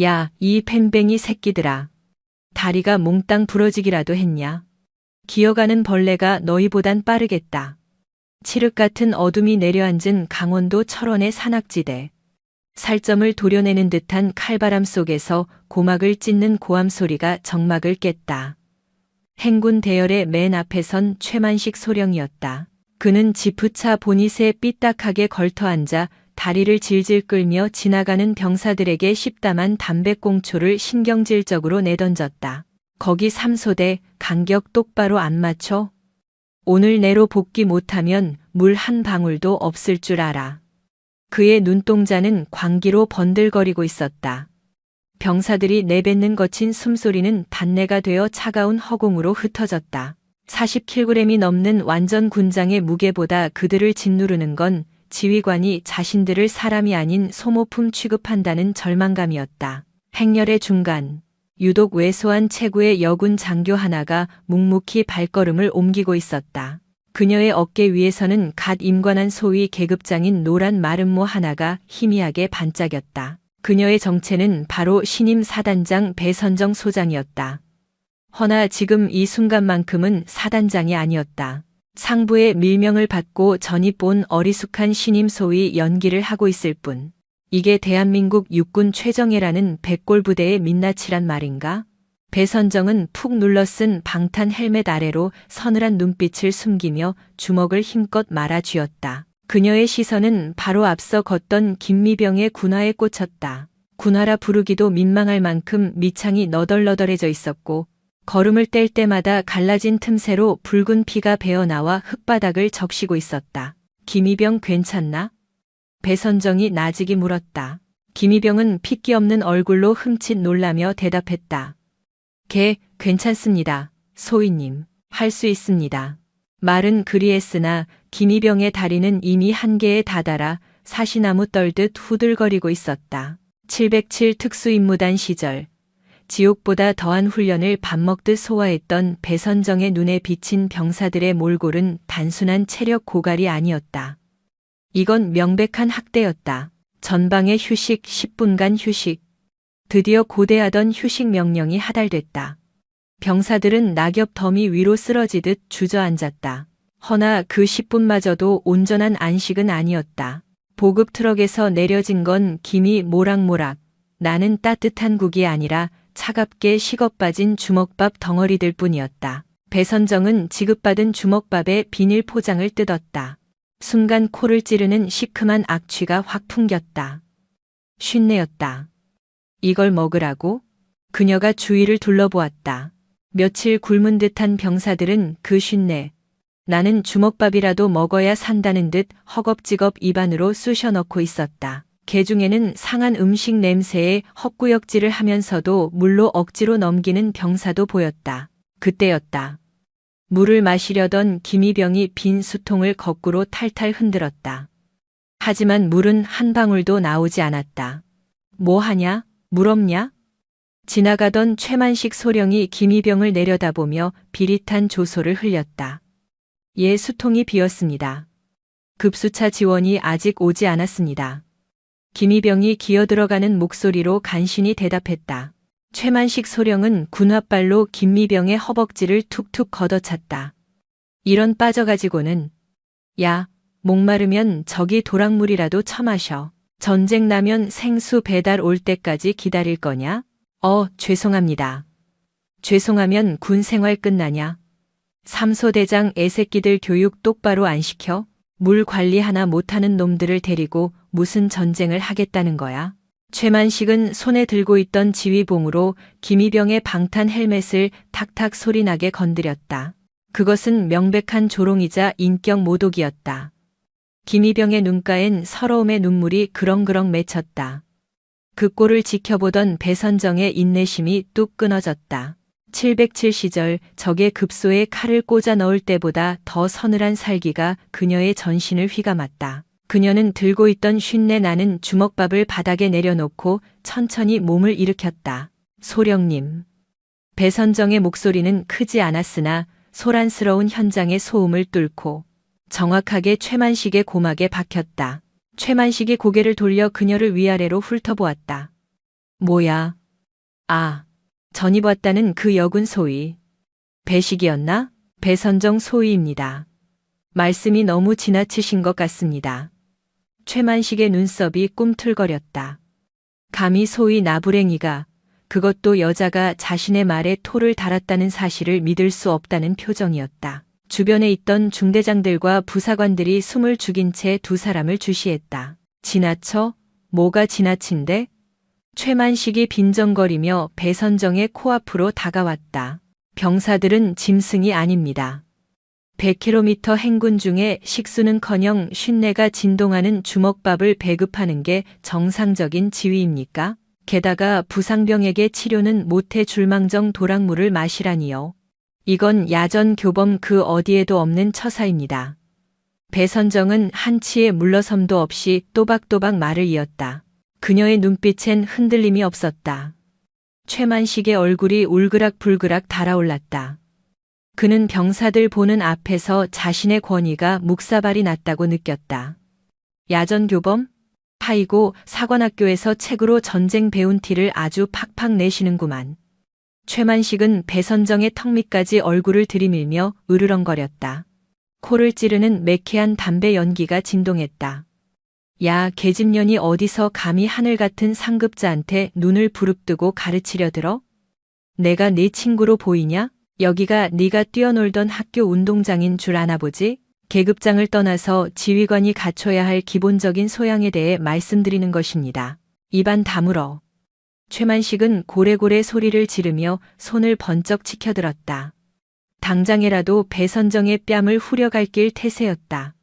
야, 이 팽뱅이 새끼들아. 다리가 몽땅 부러지기라도 했냐? 기어가는 벌레가 너희보단 빠르겠다. 칠흑 같은 어둠이 내려앉은 강원도 철원의 산악지대. 살점을 도려내는 듯한 칼바람 속에서 고막을 찢는 고함 소리가 정막을 깼다. 행군 대열의 맨 앞에 선 최만식 소령이었다. 그는 지프차 보닛에 삐딱하게 걸터앉아 다리를 질질 끌며 지나가는 병사들에게 십담한 담배꽁초를 신경질적으로 내던졌다. 거기 3소대 간격 똑바로 안 맞춰? 오늘 내로 복귀 못하면 물 한 방울도 없을 줄 알아. 그의 눈동자는 광기로 번들거리고 있었다. 병사들이 내뱉는 거친 숨소리는 단내가 되어 차가운 허공으로 흩어졌다. 40kg이 넘는 완전 군장의 무게보다 그들을 짓누르는 건 지휘관이 자신들을 사람이 아닌 소모품 취급한다는 절망감이었다. 행렬의 중간, 유독 왜소한 체구의 여군 장교 하나가 묵묵히 발걸음을 옮기고 있었다. 그녀의 어깨 위에서는 갓 임관한 소위 계급장인 노란 마름모 하나가 희미하게 반짝였다. 그녀의 정체는 바로 신임 사단장 배선정 소장이었다. 허나 지금 이 순간만큼은 사단장이 아니었다. 상부의 밀명을 받고 전입 온 어리숙한 신임 소위 연기를 하고 있을 뿐. 이게 대한민국 육군 최정예라는 백골부대의 민낯이란 말인가? 배선정은 푹 눌러쓴 방탄 헬멧 아래로 서늘한 눈빛을 숨기며 주먹을 힘껏 말아쥐었다. 그녀의 시선은 바로 앞서 걷던 김미병의 군화에 꽂혔다. 군화라 부르기도 민망할 만큼 밑창이 너덜너덜해져 있었고 걸음을 뗄 때마다 갈라진 틈새로 붉은 피가 배어나와 흙바닥을 적시고 있었다. 김미병 괜찮나? 배선정이 나직이 물었다. 김미병은 핏기 없는 얼굴로 흠칫 놀라며 대답했다. 괜찮습니다. 소위님. 할 수 있습니다. 말은 그리했으나 김미병의 다리는 이미 한계에 다다라 사시나무 떨듯 후들거리고 있었다. 707 특수임무단 시절 지옥보다 더한 훈련을 밥 먹듯 소화했던 배선정의 눈에 비친 병사들의 몰골은 단순한 체력 고갈이 아니었다. 이건 명백한 학대였다. 전방의 휴식 10분간 휴식. 드디어 고대하던 휴식 명령이 하달됐다. 병사들은 낙엽 더미 위로 쓰러지듯 주저앉았다. 허나 그 10분마저도 온전한 안식은 아니었다. 보급 트럭에서 내려진 건 김이 모락모락 나는 따뜻한 국이 아니라 차갑게 식어빠진 주먹밥 덩어리들 뿐이었다. 배선정은 지급받은 주먹밥에 비닐 포장을 뜯었다. 순간 코를 찌르는 시큼한 악취가 확 풍겼다. 쉰내였다. 이걸 먹으라고? 그녀가 주위를 둘러보았다. 며칠 굶은 듯한 병사들은 그 쉰내, 나는 주먹밥이라도 먹어야 산다는 듯 허겁지겁 입안으로 쑤셔 넣고 있었다. 개 중에는 상한 음식 냄새에 헛구역질을 하면서도 물로 억지로 넘기는 병사도 보였다. 그때였다. 물을 마시려던 김미병이 빈 수통을 거꾸로 탈탈 흔들었다. 하지만 물은 한 방울도 나오지 않았다. 뭐 하냐? 물 없냐? 지나가던 최만식 소령이 김미병을 내려다보며 비릿한 조소를 흘렸다. 예, 수통이 비었습니다. 급수차 지원이 아직 오지 않았습니다. 김미병이 기어들어가는 목소리로 간신히 대답했다. 최만식 소령은 군홧발로 김미병의 허벅지를 툭툭 걷어찼다. 이런 빠져가지고는 야, 목마르면 저기 도락물이라도 처마셔. 전쟁 나면 생수 배달 올 때까지 기다릴 거냐? 죄송합니다. 죄송하면 군 생활 끝나냐? 삼소대장 애새끼들 교육 똑바로 안 시켜? 물 관리 하나 못하는 놈들을 데리고 무슨 전쟁을 하겠다는 거야? 최만식은 손에 들고 있던 지휘봉으로 김미병의 방탄 헬멧을 탁탁 소리나게 건드렸다. 그것은 명백한 조롱이자 인격 모독이었다. 김미병의 눈가엔 서러움의 눈물이 그렁그렁 맺혔다. 그 꼴을 지켜보던 배선정의 인내심이 뚝 끊어졌다. 707 시절 적의 급소에 칼을 꽂아 넣을 때보다 더 서늘한 살기가 그녀의 전신을 휘감았다. 그녀는 들고 있던 쉰내 나는 주먹밥을 바닥에 내려놓고 천천히 몸을 일으켰다. 소령님. 배선정의 목소리는 크지 않았으나 소란스러운 현장의 소음을 뚫고 정확하게 최만식의 고막에 박혔다. 최만식이 고개를 돌려 그녀를 위아래로 훑어보았다. 뭐야? 아, 전입 왔다는 그 여군 소위. 배식이었나? 배선정 소위입니다. 말씀이 너무 지나치신 것 같습니다. 최만식의 눈썹이 꿈틀거렸다. 감히 소위 나부랭이가, 그것도 여자가 자신의 말에 토를 달았다는 사실을 믿을 수 없다는 표정이었다. 주변에 있던 중대장들과 부사관들이 숨을 죽인 채 두 사람을 주시했다. 지나쳐? 뭐가 지나친데? 최만식이 빈정거리며 배선정의 코앞으로 다가왔다. 병사들은 짐승이 아닙니다. 100km 행군 중에 식수는커녕 쉰내가 진동하는 주먹밥을 배급하는 게 정상적인 지위입니까? 게다가 부상병에게 치료는 못해 줄망정 도락물을 마시라니요. 이건 야전 교범 그 어디에도 없는 처사입니다. 배선정은 한치의 물러섬도 없이 또박또박 말을 이었다. 그녀의 눈빛엔 흔들림이 없었다. 최만식의 얼굴이 울그락불그락 달아올랐다. 그는 병사들 보는 앞에서 자신의 권위가 묵사발이 났다고 느꼈다. 야전교범? 하이고 사관학교에서 책으로 전쟁 배운 티를 아주 팍팍 내시는구만. 최만식은 배선정의 턱 밑까지 얼굴을 들이밀며 으르렁거렸다. 코를 찌르는 매캐한 담배 연기가 진동했다. 야, 계집년이 어디서 감히 하늘 같은 상급자한테 눈을 부릅뜨고 가르치려 들어? 내가 네 친구로 보이냐? 여기가 네가 뛰어놀던 학교 운동장인 줄 아나 보지? 계급장을 떠나서 지휘관이 갖춰야 할 기본적인 소양에 대해 말씀드리는 것입니다. 입안 다물어. 최만식은 고래고래 소리를 지르며 손을 번쩍 치켜들었다. 당장에라도 배선정의 뺨을 후려갈길 태세였다.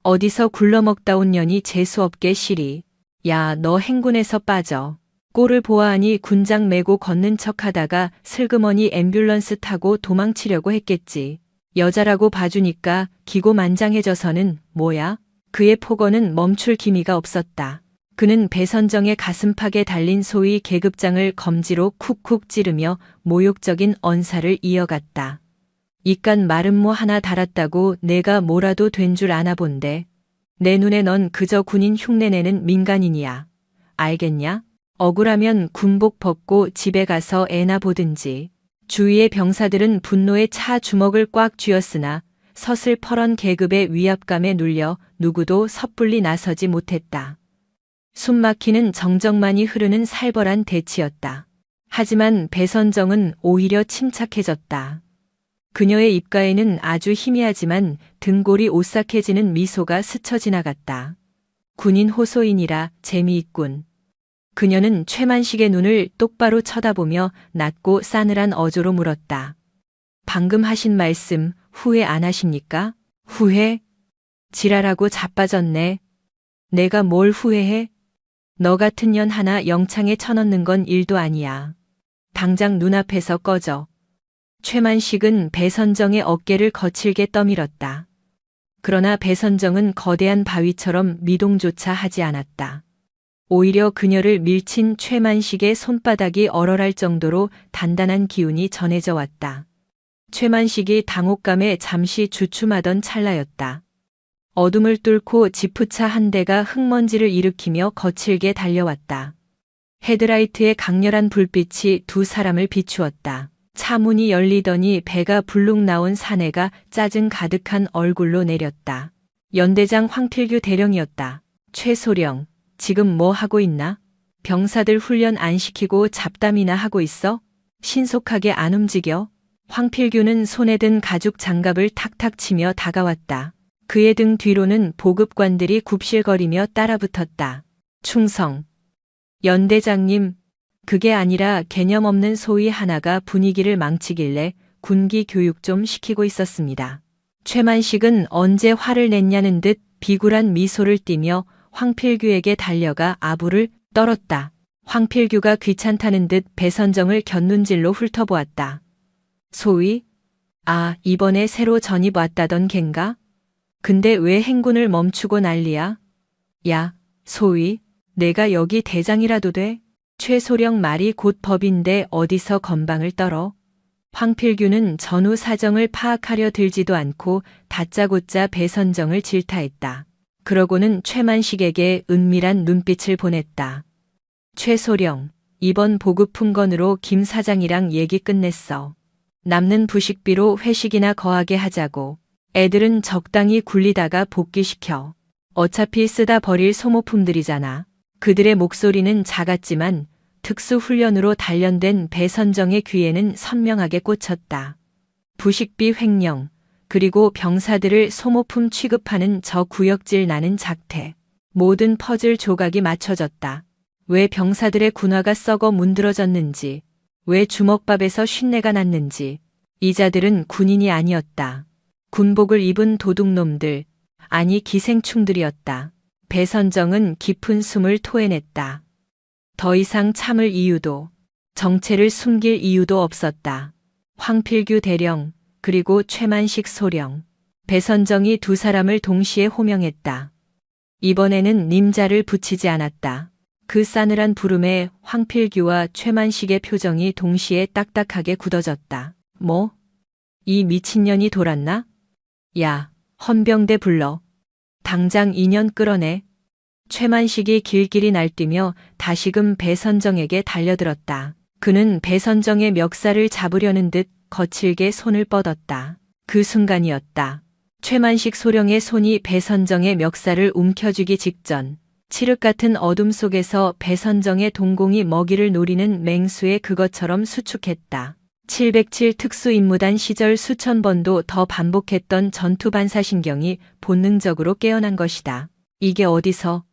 어디서 굴러먹다 온 년이 재수없게 시리. 야, 너 행군에서 빠져. 꼴을 보아하니 군장 메고 걷는 척하다가 슬그머니 앰뷸런스 타고 도망치려고 했겠지. 여자라고 봐주니까 기고만장해져서는 뭐야? 그의 폭언은 멈출 기미가 없었다. 그는 배선정의 가슴팍에 달린 소위 계급장을 검지로 쿡쿡 찌르며 모욕적인 언사를 이어갔다. 이깟 마름모 하나 달았다고 내가 뭐라도 된 줄 아나 본데. 내 눈에 넌 그저 군인 흉내내는 민간인이야. 알겠냐? 억울하면 군복 벗고 집에 가서 애나 보든지. 주위의 병사들은 분노에 차 주먹을 꽉 쥐었으나 서슬퍼런 계급의 위압감에 눌려 누구도 섣불리 나서지 못했다. 숨막히는 정적만이 흐르는 살벌한 대치였다. 하지만 배선정은 오히려 침착해졌다. 그녀의 입가에는 아주 희미하지만 등골이 오싹해지는 미소가 스쳐 지나갔다. 군인 호소인이라 재미있군. 그녀는 최만식의 눈을 똑바로 쳐다보며 낮고 싸늘한 어조로 물었다. 방금 하신 말씀 후회 안 하십니까? 후회? 지랄하고 자빠졌네. 내가 뭘 후회해? 너 같은 년 하나 영창에 쳐넣는 건 일도 아니야. 당장 눈앞에서 꺼져. 최만식은 배선정의 어깨를 거칠게 떠밀었다. 그러나 배선정은 거대한 바위처럼 미동조차 하지 않았다. 오히려 그녀를 밀친 최만식의 손바닥이 얼얼할 정도로 단단한 기운이 전해져 왔다. 최만식이 당혹감에 잠시 주춤하던 찰나였다. 어둠을 뚫고 지프차 한 대가 흙먼지를 일으키며 거칠게 달려왔다. 헤드라이트의 강렬한 불빛이 두 사람을 비추었다. 차 문이 열리더니 배가 불룩 나온 사내가 짜증 가득한 얼굴로 내렸다. 연대장 황필규 대령이었다. 최소령, 지금 뭐 하고 있나? 병사들 훈련 안 시키고 잡담이나 하고 있어? 신속하게 안 움직여? 황필규는 손에 든 가죽 장갑을 탁탁 치며 다가왔다. 그의 등 뒤로는 보급관들이 굽실거리며 따라붙었다. 충성. 연대장님, 그게 아니라 개념 없는 소위 하나가 분위기를 망치길래 군기 교육 좀 시키고 있었습니다. 최만식은 언제 화를 냈냐는 듯 비굴한 미소를 띠며 황필규에게 달려가 아부를 떨었다. 황필규가 귀찮다는 듯 배선정을 곁눈질로 훑어보았다. 소위? 아, 이번에 새로 전입 왔다던 걘가? 근데 왜 행군을 멈추고 난리야? 야, 소위, 내가 여기 대장이라도 돼? 최소령 말이 곧 법인데 어디서 건방을 떨어? 황필규는 전후 사정을 파악하려 들지도 않고 다짜고짜 배선정을 질타했다. 그러고는 최만식에게 은밀한 눈빛을 보냈다. 최소령, 이번 보급품 건으로 김 사장이랑 얘기 끝냈어. 남는 부식비로 회식이나 거하게 하자고. 애들은 적당히 굴리다가 복귀시켜. 어차피 쓰다 버릴 소모품들이잖아. 그들의 목소리는 작았지만 특수훈련으로 단련된 배선정의 귀에는 선명하게 꽂혔다. 부식비 횡령, 그리고 병사들을 소모품 취급하는 저 구역질 나는 작태. 모든 퍼즐 조각이 맞춰졌다. 왜 병사들의 군화가 썩어 문드러졌는지, 왜 주먹밥에서 쉰내가 났는지. 이 자들은 군인이 아니었다. 군복을 입은 도둑놈들, 아니 기생충들이었다. 배선정은 깊은 숨을 토해냈다. 더 이상 참을 이유도, 정체를 숨길 이유도 없었다. 황필규 대령, 그리고 최만식 소령. 배선정이 두 사람을 동시에 호명했다. 이번에는 님자를 붙이지 않았다. 그 싸늘한 부름에 황필규와 최만식의 표정이 동시에 딱딱하게 굳어졌다. 뭐? 이 미친년이 돌았나? 야, 헌병대 불러. 당장 인연 끌어내. 최만식이 길길이 날뛰며 다시금 배선정에게 달려들었다. 그는 배선정의 멱살을 잡으려는 듯 거칠게 손을 뻗었다. 그 순간이었다. 최만식 소령의 손이 배선정의 멱살을 움켜쥐기 직전, 칠흑 같은 어둠 속에서 배선정의 동공이 먹이를 노리는 맹수의 그것처럼 수축했다. 707 특수임무단 시절 수천 번도 더 반복했던 전투 반사신경이 본능적으로 깨어난 것이다. 이게 어디서?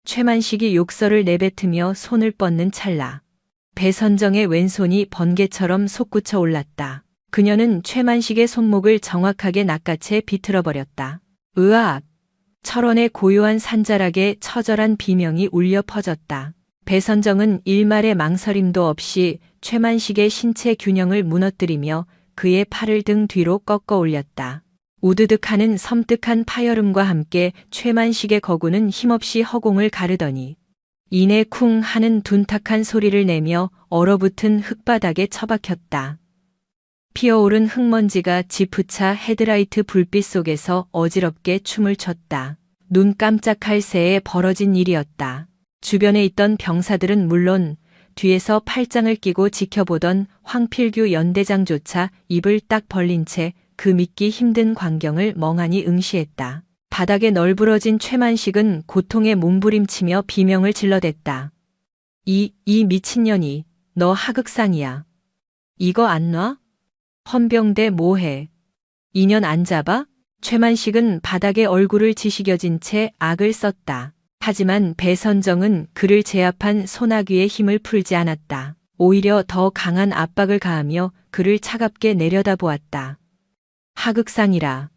최만식이 욕설을 내뱉으며 손을 뻗는 찰나. 배선정의 왼손이 번개처럼 솟구쳐 올랐다. 그녀는 최만식의 손목을 정확하게 낚아채 비틀어버렸다. 으악! 철원의 고요한 산자락에 처절한 비명이 울려 퍼졌다. 배선정은 일말의 망설임도 없이 최만식의 신체 균형을 무너뜨리며 그의 팔을 등 뒤로 꺾어 올렸다. 우드득하는 섬뜩한 파열음과 함께 최만식의 거구는 힘없이 허공을 가르더니 이내 쿵 하는 둔탁한 소리를 내며 얼어붙은 흙바닥에 처박혔다. 피어오른 흙먼지가 지프차 헤드라이트 불빛 속에서 어지럽게 춤을 췄다. 눈 깜짝할 새에 벌어진 일이었다. 주변에 있던 병사들은 물론 뒤에서 팔짱을 끼고 지켜보던 황필규 연대장조차 입을 딱 벌린 채 그 믿기 힘든 광경을 멍하니 응시했다. 바닥에 널브러진 최만식은 고통에 몸부림치며 비명을 질러댔다. 이 미친년이, 너 하극상이야. 이거 안 놔? 헌병대 뭐해? 인연 안 잡아? 최만식은 바닥에 얼굴을 지시겨진 채 악을 썼다. 하지만 배선정은 그를 제압한 소나귀의 힘을 풀지 않았다. 오히려 더 강한 압박을 가하며 그를 차갑게 내려다보았다. 하극상이라.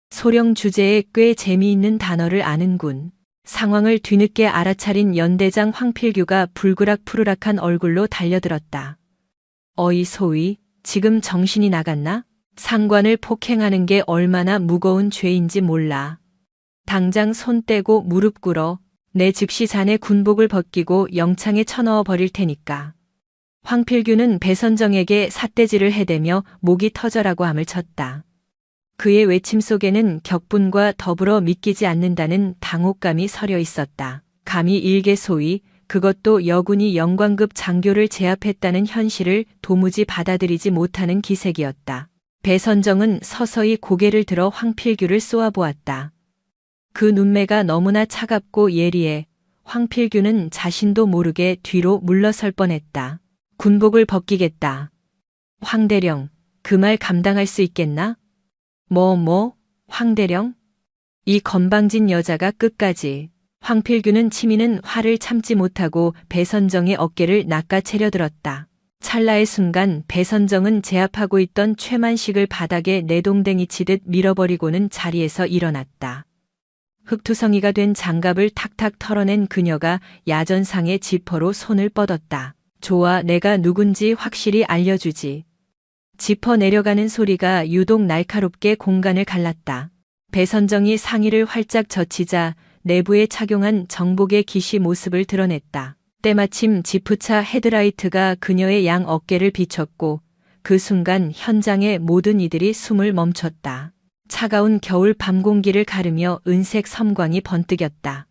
소령 주제에 꽤 재미있는 단어를 아는군. 상황을 뒤늦게 알아차린 연대장 황필규가 불그락푸르락한 얼굴로 달려들었다. 어이 소위, 지금 정신이 나갔나? 상관을 폭행하는 게 얼마나 무거운 죄인지 몰라. 당장 손 떼고 무릎 꿇어. 내 즉시 자네 군복을 벗기고 영창에 쳐넣어 버릴 테니까. 황필규는 배선정에게 삿대질을 해대며 목이 터져라고 함을 쳤다. 그의 외침 속에는 격분과 더불어 믿기지 않는다는 당혹감이 서려 있었다. 감히 일개 소위, 그것도 여군이 영광급 장교를 제압했다는 현실을 도무지 받아들이지 못하는 기색이었다. 배선정은 서서히 고개를 들어 황필규를 쏘아보았다. 그 눈매가 너무나 차갑고 예리해 황필규는 자신도 모르게 뒤로 물러설 뻔했다. 군복을 벗기겠다. 황대령, 그 말 감당할 수 있겠나? 황대령? 이 건방진 여자가 끝까지. 황필규는 치미는 화를 참지 못하고 배선정의 어깨를 낚아채려 들었다. 찰나의 순간 배선정은 제압하고 있던 최만식을 바닥에 내동댕이 치듯 밀어버리고는 자리에서 일어났다. 흙투성이가 된 장갑을 탁탁 털어낸 그녀가 야전상의 지퍼로 손을 뻗었다. 좋아, 내가 누군지 확실히 알려주지. 지퍼 내려가는 소리가 유독 날카롭게 공간을 갈랐다. 배선정이 상의를 활짝 젖히자 내부에 착용한 정복의 기시 모습을 드러냈다. 때마침 지프차 헤드라이트가 그녀의 양 어깨를 비췄고 그 순간 현장의 모든 이들이 숨을 멈췄다. 차가운 겨울 밤 공기를 가르며 은색 섬광이 번뜩였다.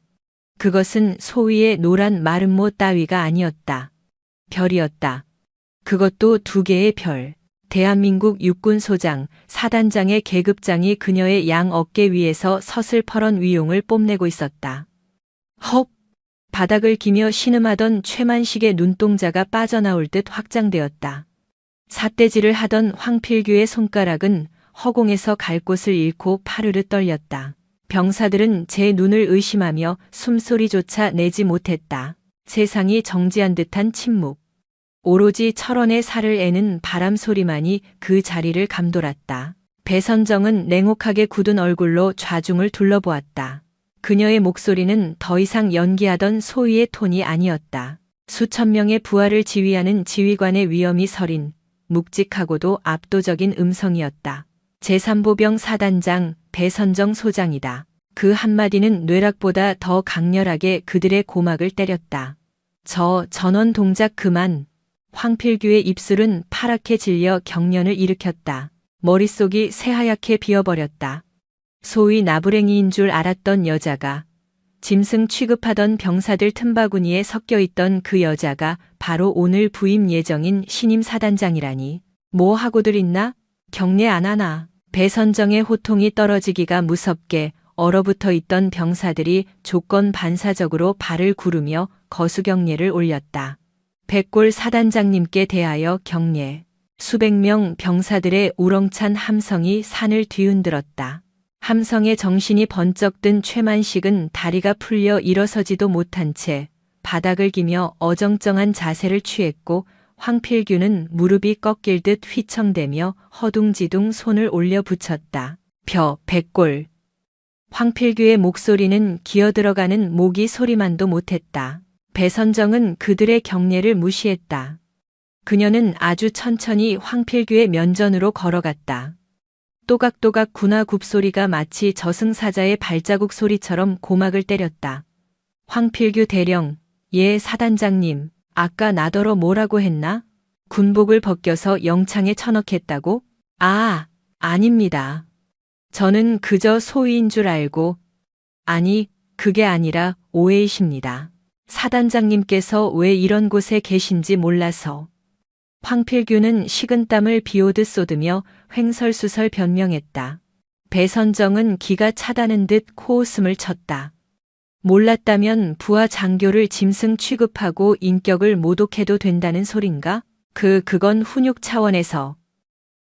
그것은 소위의 노란 마름모 따위가 아니었다. 별이었다. 그것도 2개의 별. 대한민국 육군소장, 사단장의 계급장이 그녀의 양 어깨 위에서 서슬퍼런 위용을 뽐내고 있었다. 헉! 바닥을 기며 신음하던 최만식의 눈동자가 빠져나올 듯 확장되었다. 삿대질을 하던 황필규의 손가락은 허공에서 갈 곳을 잃고 파르르 떨렸다. 병사들은 제 눈을 의심하며 숨소리조차 내지 못했다. 세상이 정지한 듯한 침묵. 오로지 철원의 살을 애는 바람 소리만이 그 자리를 감돌았다. 배선정은 냉혹하게 굳은 얼굴로 좌중을 둘러보았다. 그녀의 목소리는 더 이상 연기하던 소위의 톤이 아니었다. 수천 명의 부하를 지휘하는 지휘관의 위엄이 서린 묵직하고도 압도적인 음성이었다. 제3보병 사단장 배선정 소장이다. 그 한마디는 뇌락보다 더 강렬하게 그들의 고막을 때렸다. 저 전원 동작 그만. 황필규의 입술은 파랗게 질려 경련을 일으켰다. 머릿속이 새하얗게 비어버렸다. 소위 나부랭이인 줄 알았던 여자가, 짐승 취급하던 병사들 틈바구니에 섞여있던 그 여자가 바로 오늘 부임 예정인 신임 사단장이라니. 뭐 하고들 있나? 경례 안 하나? 배선정의 호통이 떨어지기가 무섭게 얼어붙어 있던 병사들이 조건 반사적으로 발을 구르며 거수경례를 올렸다. 백골 사단장님께 대하여 경례. 수백 명 병사들의 우렁찬 함성이 산을 뒤흔들었다. 함성에 정신이 번쩍 든 최만식은 다리가 풀려 일어서지도 못한 채 바닥을 기며 어정쩡한 자세를 취했고, 황필규는 무릎이 꺾일 듯 휘청대며 허둥지둥 손을 올려 붙였다. 백골. 황필규의 목소리는 기어들어가는 모기 소리만도 못했다. 배선정은 그들의 경례를 무시했다. 그녀는 아주 천천히 황필규의 면전으로 걸어갔다. 또각또각 군화 굽소리가 마치 저승사자의 발자국 소리처럼 고막을 때렸다. 황필규 대령, 예 사단장님, 아까 나더러 뭐라고 했나? 군복을 벗겨서 영창에 처넣겠다고? 아, 아닙니다. 저는 그저 소위인 줄 알고. 아니, 그게 아니라 오해이십니다. 사단장님께서 왜 이런 곳에 계신지 몰라서. 황필규는 식은땀을 비오듯 쏟으며 횡설수설 변명했다. 배선정은 기가 차다는 듯 코웃음을 쳤다. 몰랐다면 부하 장교를 짐승 취급하고 인격을 모독해도 된다는 소린가? 그건 훈육 차원에서.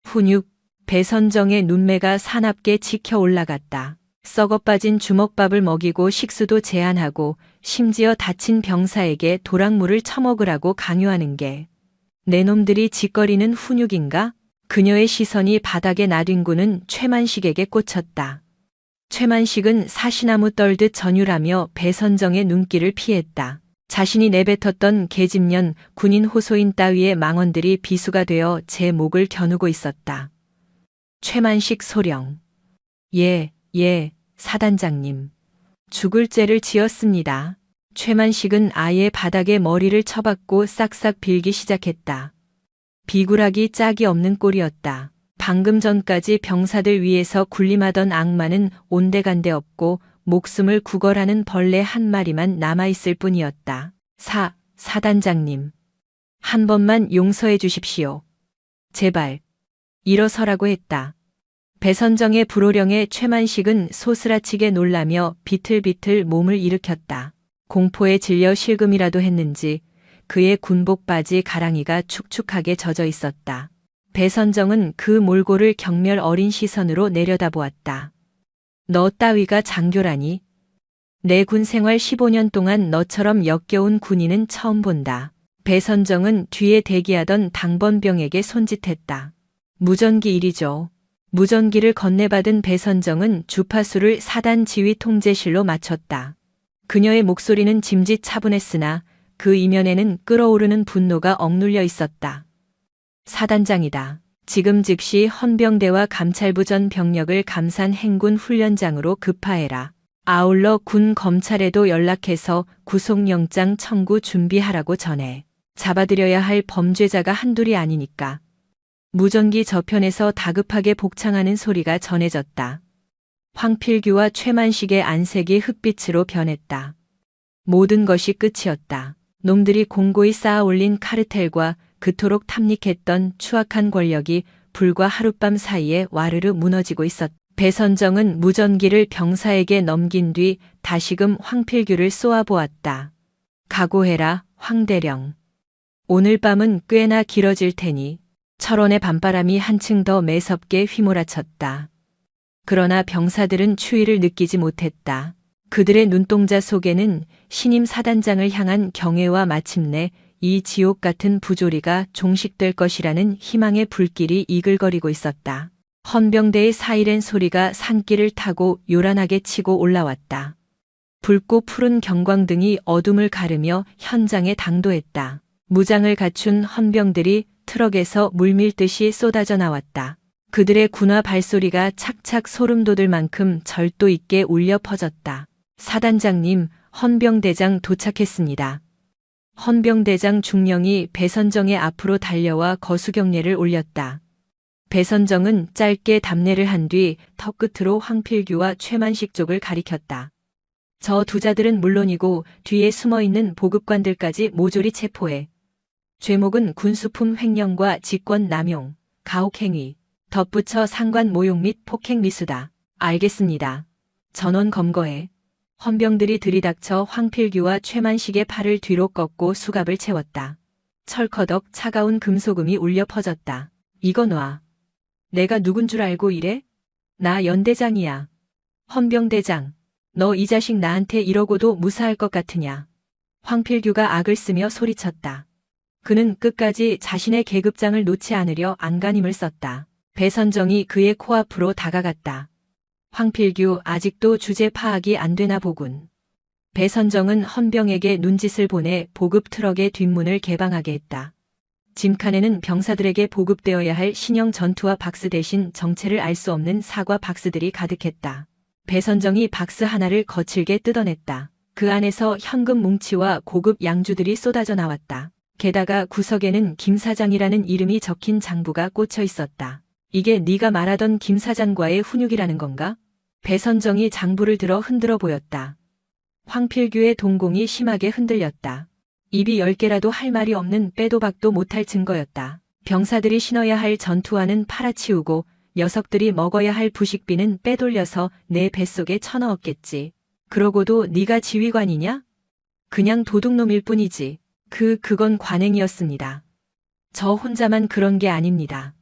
훈육. 배선정의 눈매가 사납게 치켜 올라갔다. 썩어빠진 주먹밥을 먹이고 식수도 제한하고 심지어 다친 병사에게 도락물을 처먹으라고 강요하는 게 내 놈들이 짓거리는 훈육인가? 그녀의 시선이 바닥에 나뒹구는 최만식에게 꽂혔다. 최만식은 사시나무 떨듯 전율하며 배선정의 눈길을 피했다. 자신이 내뱉었던 계집년, 군인 호소인 따위의 망언들이 비수가 되어 제 목을 겨누고 있었다. 최만식 소령. 예, 사단장님. 죽을 죄를 지었습니다. 최만식은 아예 바닥에 머리를 쳐박고 싹싹 빌기 시작했다. 비굴하기 짝이 없는 꼴이었다. 방금 전까지 병사들 위에서 군림하던 악마는 온데간데 없고 목숨을 구걸하는 벌레 한 마리만 남아있을 뿐이었다. 사단장님. 한 번만 용서해 주십시오. 제발. 일어서라고 했다. 배선정의 불호령에 최만식은 소스라치게 놀라며 비틀비틀 몸을 일으켰다. 공포에 질려 실금이라도 했는지 그의 군복 바지 가랑이가 축축하게 젖어 있었다. 배선정은 그 몰골을 경멸 어린 시선으로 내려다보았다. 너 따위가 장교라니? 내 군 생활 15년 동안 너처럼 역겨운 군인은 처음 본다. 배선정은 뒤에 대기하던 당번병에게 손짓했다. 무전기 일이죠. 무전기를 건네받은 배선정은 주파수를 사단 지휘 통제실로 맞췄다. 그녀의 목소리는 짐짓차분했으나 그 이면에는 끓어오르는 분노가 억눌려 있었다. 사단장이다. 지금 즉시 헌병대와 감찰부 전 병력을 감산 행군 훈련장으로 급파해라. 아울러 군 검찰에도 연락해서 구속영장 청구 준비하라고 전해. 잡아들여야 할 범죄자가 한둘이 아니니까. 무전기 저편에서 다급하게 복창하는 소리가 전해졌다. 황필규와 최만식의 안색이 흑빛으로 변했다. 모든 것이 끝이었다. 놈들이 공고히 쌓아 올린 카르텔과 그토록 탐닉했던 추악한 권력이 불과 하룻밤 사이에 와르르 무너지고 있었다. 배선정은 무전기를 병사에게 넘긴 뒤 다시금 황필규를 쏘아보았다. 각오해라, 황대령. 오늘 밤은 꽤나 길어질 테니. 철원의 밤바람이 한층 더 매섭게 휘몰아쳤다. 그러나 병사들은 추위를 느끼지 못했다. 그들의 눈동자 속에는 신임 사단장을 향한 경애와 마침내 이 지옥 같은 부조리가 종식될 것이라는 희망의 불길이 이글거리고 있었다. 헌병대의 사이렌 소리가 산길을 타고 요란하게 치고 올라왔다. 붉고 푸른 경광등이 어둠을 가르며 현장에 당도했다. 무장을 갖춘 헌병들이 트럭에서 물밀듯이 쏟아져 나왔다. 그들의 군화 발소리가 착착 소름 돋을 만큼 절도 있게 울려 퍼졌다. 사단장님, 헌병대장 도착했습니다. 헌병대장 중령이 배선정의 앞으로 달려와 거수경례를 올렸다. 배선정은 짧게 답례를 한 뒤 턱끝으로 황필규와 최만식 쪽을 가리켰다. 저 두 자들은 물론이고 뒤에 숨어있는 보급관들까지 모조리 체포해. 죄목은 군수품 횡령과 직권 남용, 가혹행위, 덧붙여 상관 모욕 및 폭행 미수다. 알겠습니다. 전원 검거해. 헌병들이 들이닥쳐 황필규와 최만식의 팔을 뒤로 꺾고 수갑을 채웠다. 철커덕 차가운 금소금이 울려 퍼졌다. 이거 놔. 내가 누군 줄 알고 이래? 나 연대장이야. 헌병대장. 너 이 자식 나한테 이러고도 무사할 것 같으냐. 황필규가 악을 쓰며 소리쳤다. 그는 끝까지 자신의 계급장을 놓지 않으려 안간힘을 썼다. 배선정이 그의 코앞으로 다가갔다. 황필규 아직도 주제 파악이 안 되나 보군. 배선정은 헌병에게 눈짓을 보내 보급 트럭의 뒷문을 개방하게 했다. 짐칸에는 병사들에게 보급되어야 할 신형 전투화 박스 대신 정체를 알 수 없는 사과 박스들이 가득했다. 배선정이 박스 하나를 거칠게 뜯어냈다. 그 안에서 현금 뭉치와 고급 양주들이 쏟아져 나왔다. 게다가 구석에는 김 사장이라는 이름이 적힌 장부가 꽂혀 있었다. 이게 네가 말하던 김 사장과의 훈육이라는 건가? 배선정이 장부를 들어 흔들어 보였다. 황필규의 동공이 심하게 흔들렸다. 입이 10개라도 할 말이 없는 빼도 박도 못할 증거였다. 병사들이 신어야 할 전투화는 팔아치우고 녀석들이 먹어야 할 부식비는 빼돌려서 내 뱃속에 쳐넣었겠지. 그러고도 네가 지휘관이냐? 그냥 도둑놈일 뿐이지. 그건 관행이었습니다. 저 혼자만 그런 게 아닙니다.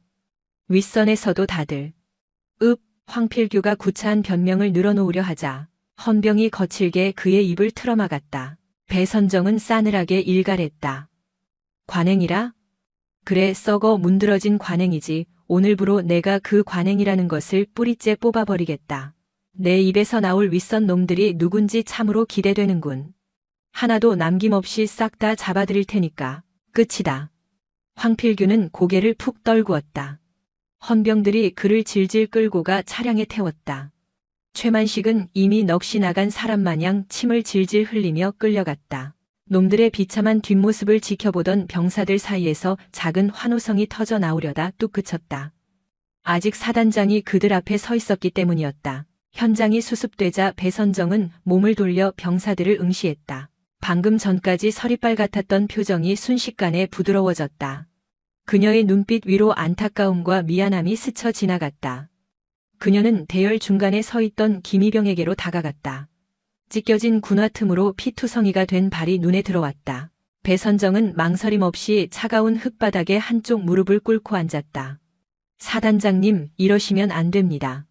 윗선에서도 다들. 황필규가 구차한 변명을 늘어놓으려 하자 헌병이 거칠게 그의 입을 틀어막았다. 배선정은 싸늘하게 일갈했다. 관행이라? 그래, 썩어 문드러진 관행이지. 오늘부로 내가 그 관행이라는 것을 뿌리째 뽑아버리겠다. 내 입에서 나올 윗선 놈들이 누군지 참으로 기대되는군. 하나도 남김없이 싹 다 잡아드릴 테니까. 끝이다. 황필규는 고개를 푹 떨구었다. 헌병들이 그를 질질 끌고 가 차량에 태웠다. 최만식은 이미 넋이 나간 사람 마냥 침을 질질 흘리며 끌려갔다. 놈들의 비참한 뒷모습을 지켜보던 병사들 사이에서 작은 환호성이 터져 나오려다 뚝 그쳤다. 아직 사단장이 그들 앞에 서 있었기 때문이었다. 현장이 수습되자 배선정은 몸을 돌려 병사들을 응시했다. 방금 전까지 서리빨 같았던 표정이 순식간에 부드러워졌다. 그녀의 눈빛 위로 안타까움과 미안함이 스쳐 지나갔다. 그녀는 대열 중간에 서 있던 김희병에게로 다가갔다. 찢겨진 군화 틈으로 피투성이가 된 발이 눈에 들어왔다. 배선정은 망설임 없이 차가운 흙바닥에 한쪽 무릎을 꿇고 앉았다. 사단장님, 이러시면 안 됩니다.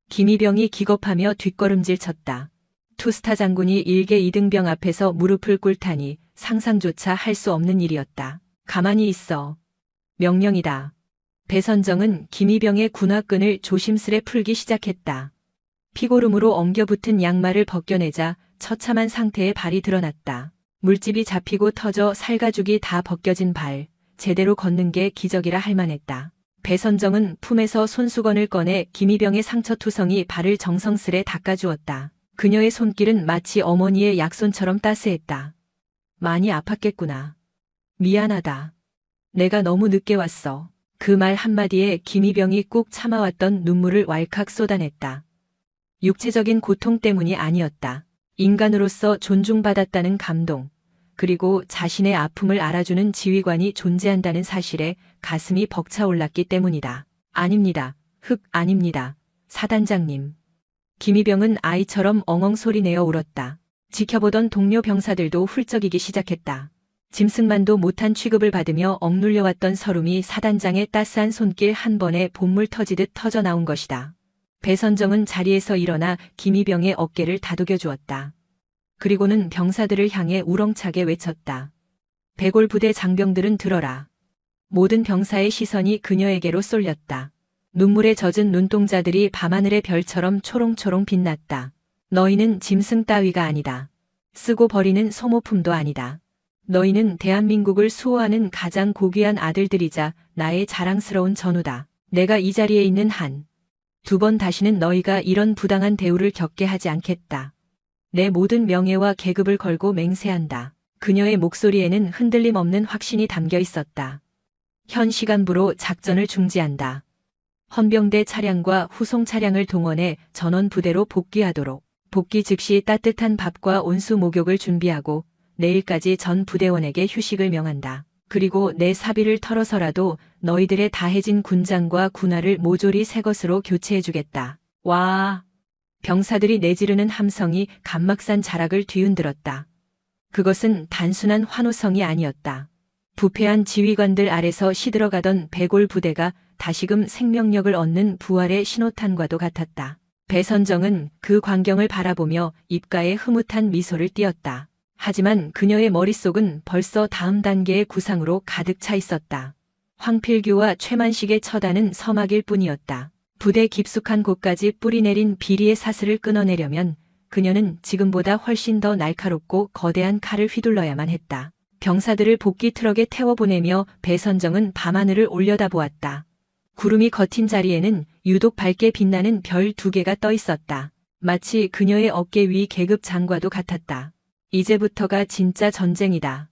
김희병이 기겁하며 뒷걸음질 쳤다. 투스타 장군이 일개 이등병 앞에서 무릎을 꿇다니 상상조차 할 수 없는 일이었다. 가만히 있어. 명령이다. 배선정은 김희병의 군화끈을 조심스레 풀기 시작했다. 피고름으로 엉겨붙은 양말을 벗겨내자 처참한 상태의 발이 드러났다. 물집이 잡히고 터져 살가죽이 다 벗겨진 발, 제대로 걷는 게 기적이라 할 만했다. 배선정은 품에서 손수건을 꺼내 김희병의 상처투성이 발을 정성스레 닦아주었다. 그녀의 손길은 마치 어머니의 약손처럼 따스했다. 많이 아팠겠구나. 미안하다. 내가 너무 늦게 왔어. 그 말 한마디에 김희병이 꾹 참아왔던 눈물을 왈칵 쏟아냈다. 육체적인 고통 때문이 아니었다. 인간으로서 존중받았다는 감동, 그리고 자신의 아픔을 알아주는 지휘관이 존재한다는 사실에 가슴이 벅차올랐기 때문이다. 아닙니다. 아닙니다. 사단장님. 김희병은 아이처럼 엉엉 소리내어 울었다. 지켜보던 동료 병사들도 훌쩍이기 시작했다. 짐승만도 못한 취급을 받으며 억눌려왔던 서름이 사단장의 따스한 손길 한 번에 봇물 터지듯 터져나온 것이다. 배선정은 자리에서 일어나 김희병의 어깨를 다독여 주었다. 그리고는 병사들을 향해 우렁차게 외쳤다. 백골 부대 장병들은 들어라. 모든 병사의 시선이 그녀에게로 쏠렸다. 눈물에 젖은 눈동자들이 밤하늘의 별처럼 초롱초롱 빛났다. 너희는 짐승 따위가 아니다. 쓰고 버리는 소모품도 아니다. 너희는 대한민국을 수호하는 가장 고귀한 아들들이자 나의 자랑스러운 전우다. 내가 이 자리에 있는 한 두 번 다시는 너희가 이런 부당한 대우를 겪게 하지 않겠다. 내 모든 명예와 계급을 걸고 맹세한다. 그녀의 목소리에는 흔들림 없는 확신이 담겨 있었다. 현 시간부로 작전을 중지한다. 헌병대 차량과 후송 차량을 동원해 전원 부대로 복귀하도록. 복귀 즉시 따뜻한 밥과 온수 목욕을 준비하고 내일까지 전 부대원에게 휴식을 명한다. 그리고 내 사비를 털어서라도 너희들의 다해진 군장과 군화를 모조리 새 것으로 교체해주겠다. 와! 병사들이 내지르는 함성이 감막산 자락을 뒤흔들었다. 그것은 단순한 환호성이 아니었다. 부패한 지휘관들 아래서 시들어가던 백골 부대가 다시금 생명력을 얻는 부활의 신호탄과도 같았다. 배선정은 그 광경을 바라보며 입가에 흐뭇한 미소를 띄었다. 하지만 그녀의 머릿속은 벌써 다음 단계의 구상으로 가득 차 있었다. 황필규와 최만식의 처단은 서막일 뿐이었다. 부대 깊숙한 곳까지 뿌리내린 비리의 사슬을 끊어내려면 그녀는 지금보다 훨씬 더 날카롭고 거대한 칼을 휘둘러야만 했다. 병사들을 복귀 트럭에 태워보내며 배선정은 밤하늘을 올려다보았다. 구름이 겉인 자리에는 유독 밝게 빛나는 별 2개가 떠 있었다. 마치 그녀의 어깨 위 계급 장과도 같았다. 이제부터가 진짜 전쟁이다.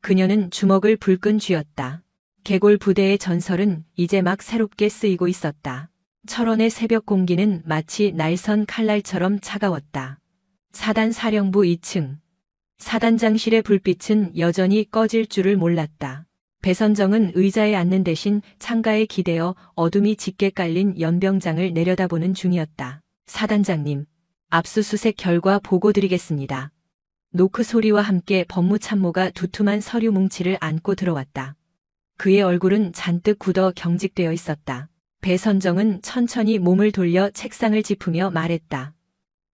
그녀는 주먹을 불끈 쥐었다. 개골 부대의 전설은 이제 막 새롭게 쓰이고 있었다. 철원의 새벽 공기는 마치 날선 칼날처럼 차가웠다. 사단 사령부 2층. 사단장실의 불빛은 여전히 꺼질 줄을 몰랐다. 배선정은 의자에 앉는 대신 창가에 기대어 어둠이 짙게 깔린 연병장을 내려다보는 중이었다. 사단장님, 압수수색 결과 보고 드리겠습니다. 노크 소리와 함께 법무참모가 두툼한 서류 뭉치를 안고 들어왔다. 그의 얼굴은 잔뜩 굳어 경직되어 있었다. 배선정은 천천히 몸을 돌려 책상을 짚으며 말했다.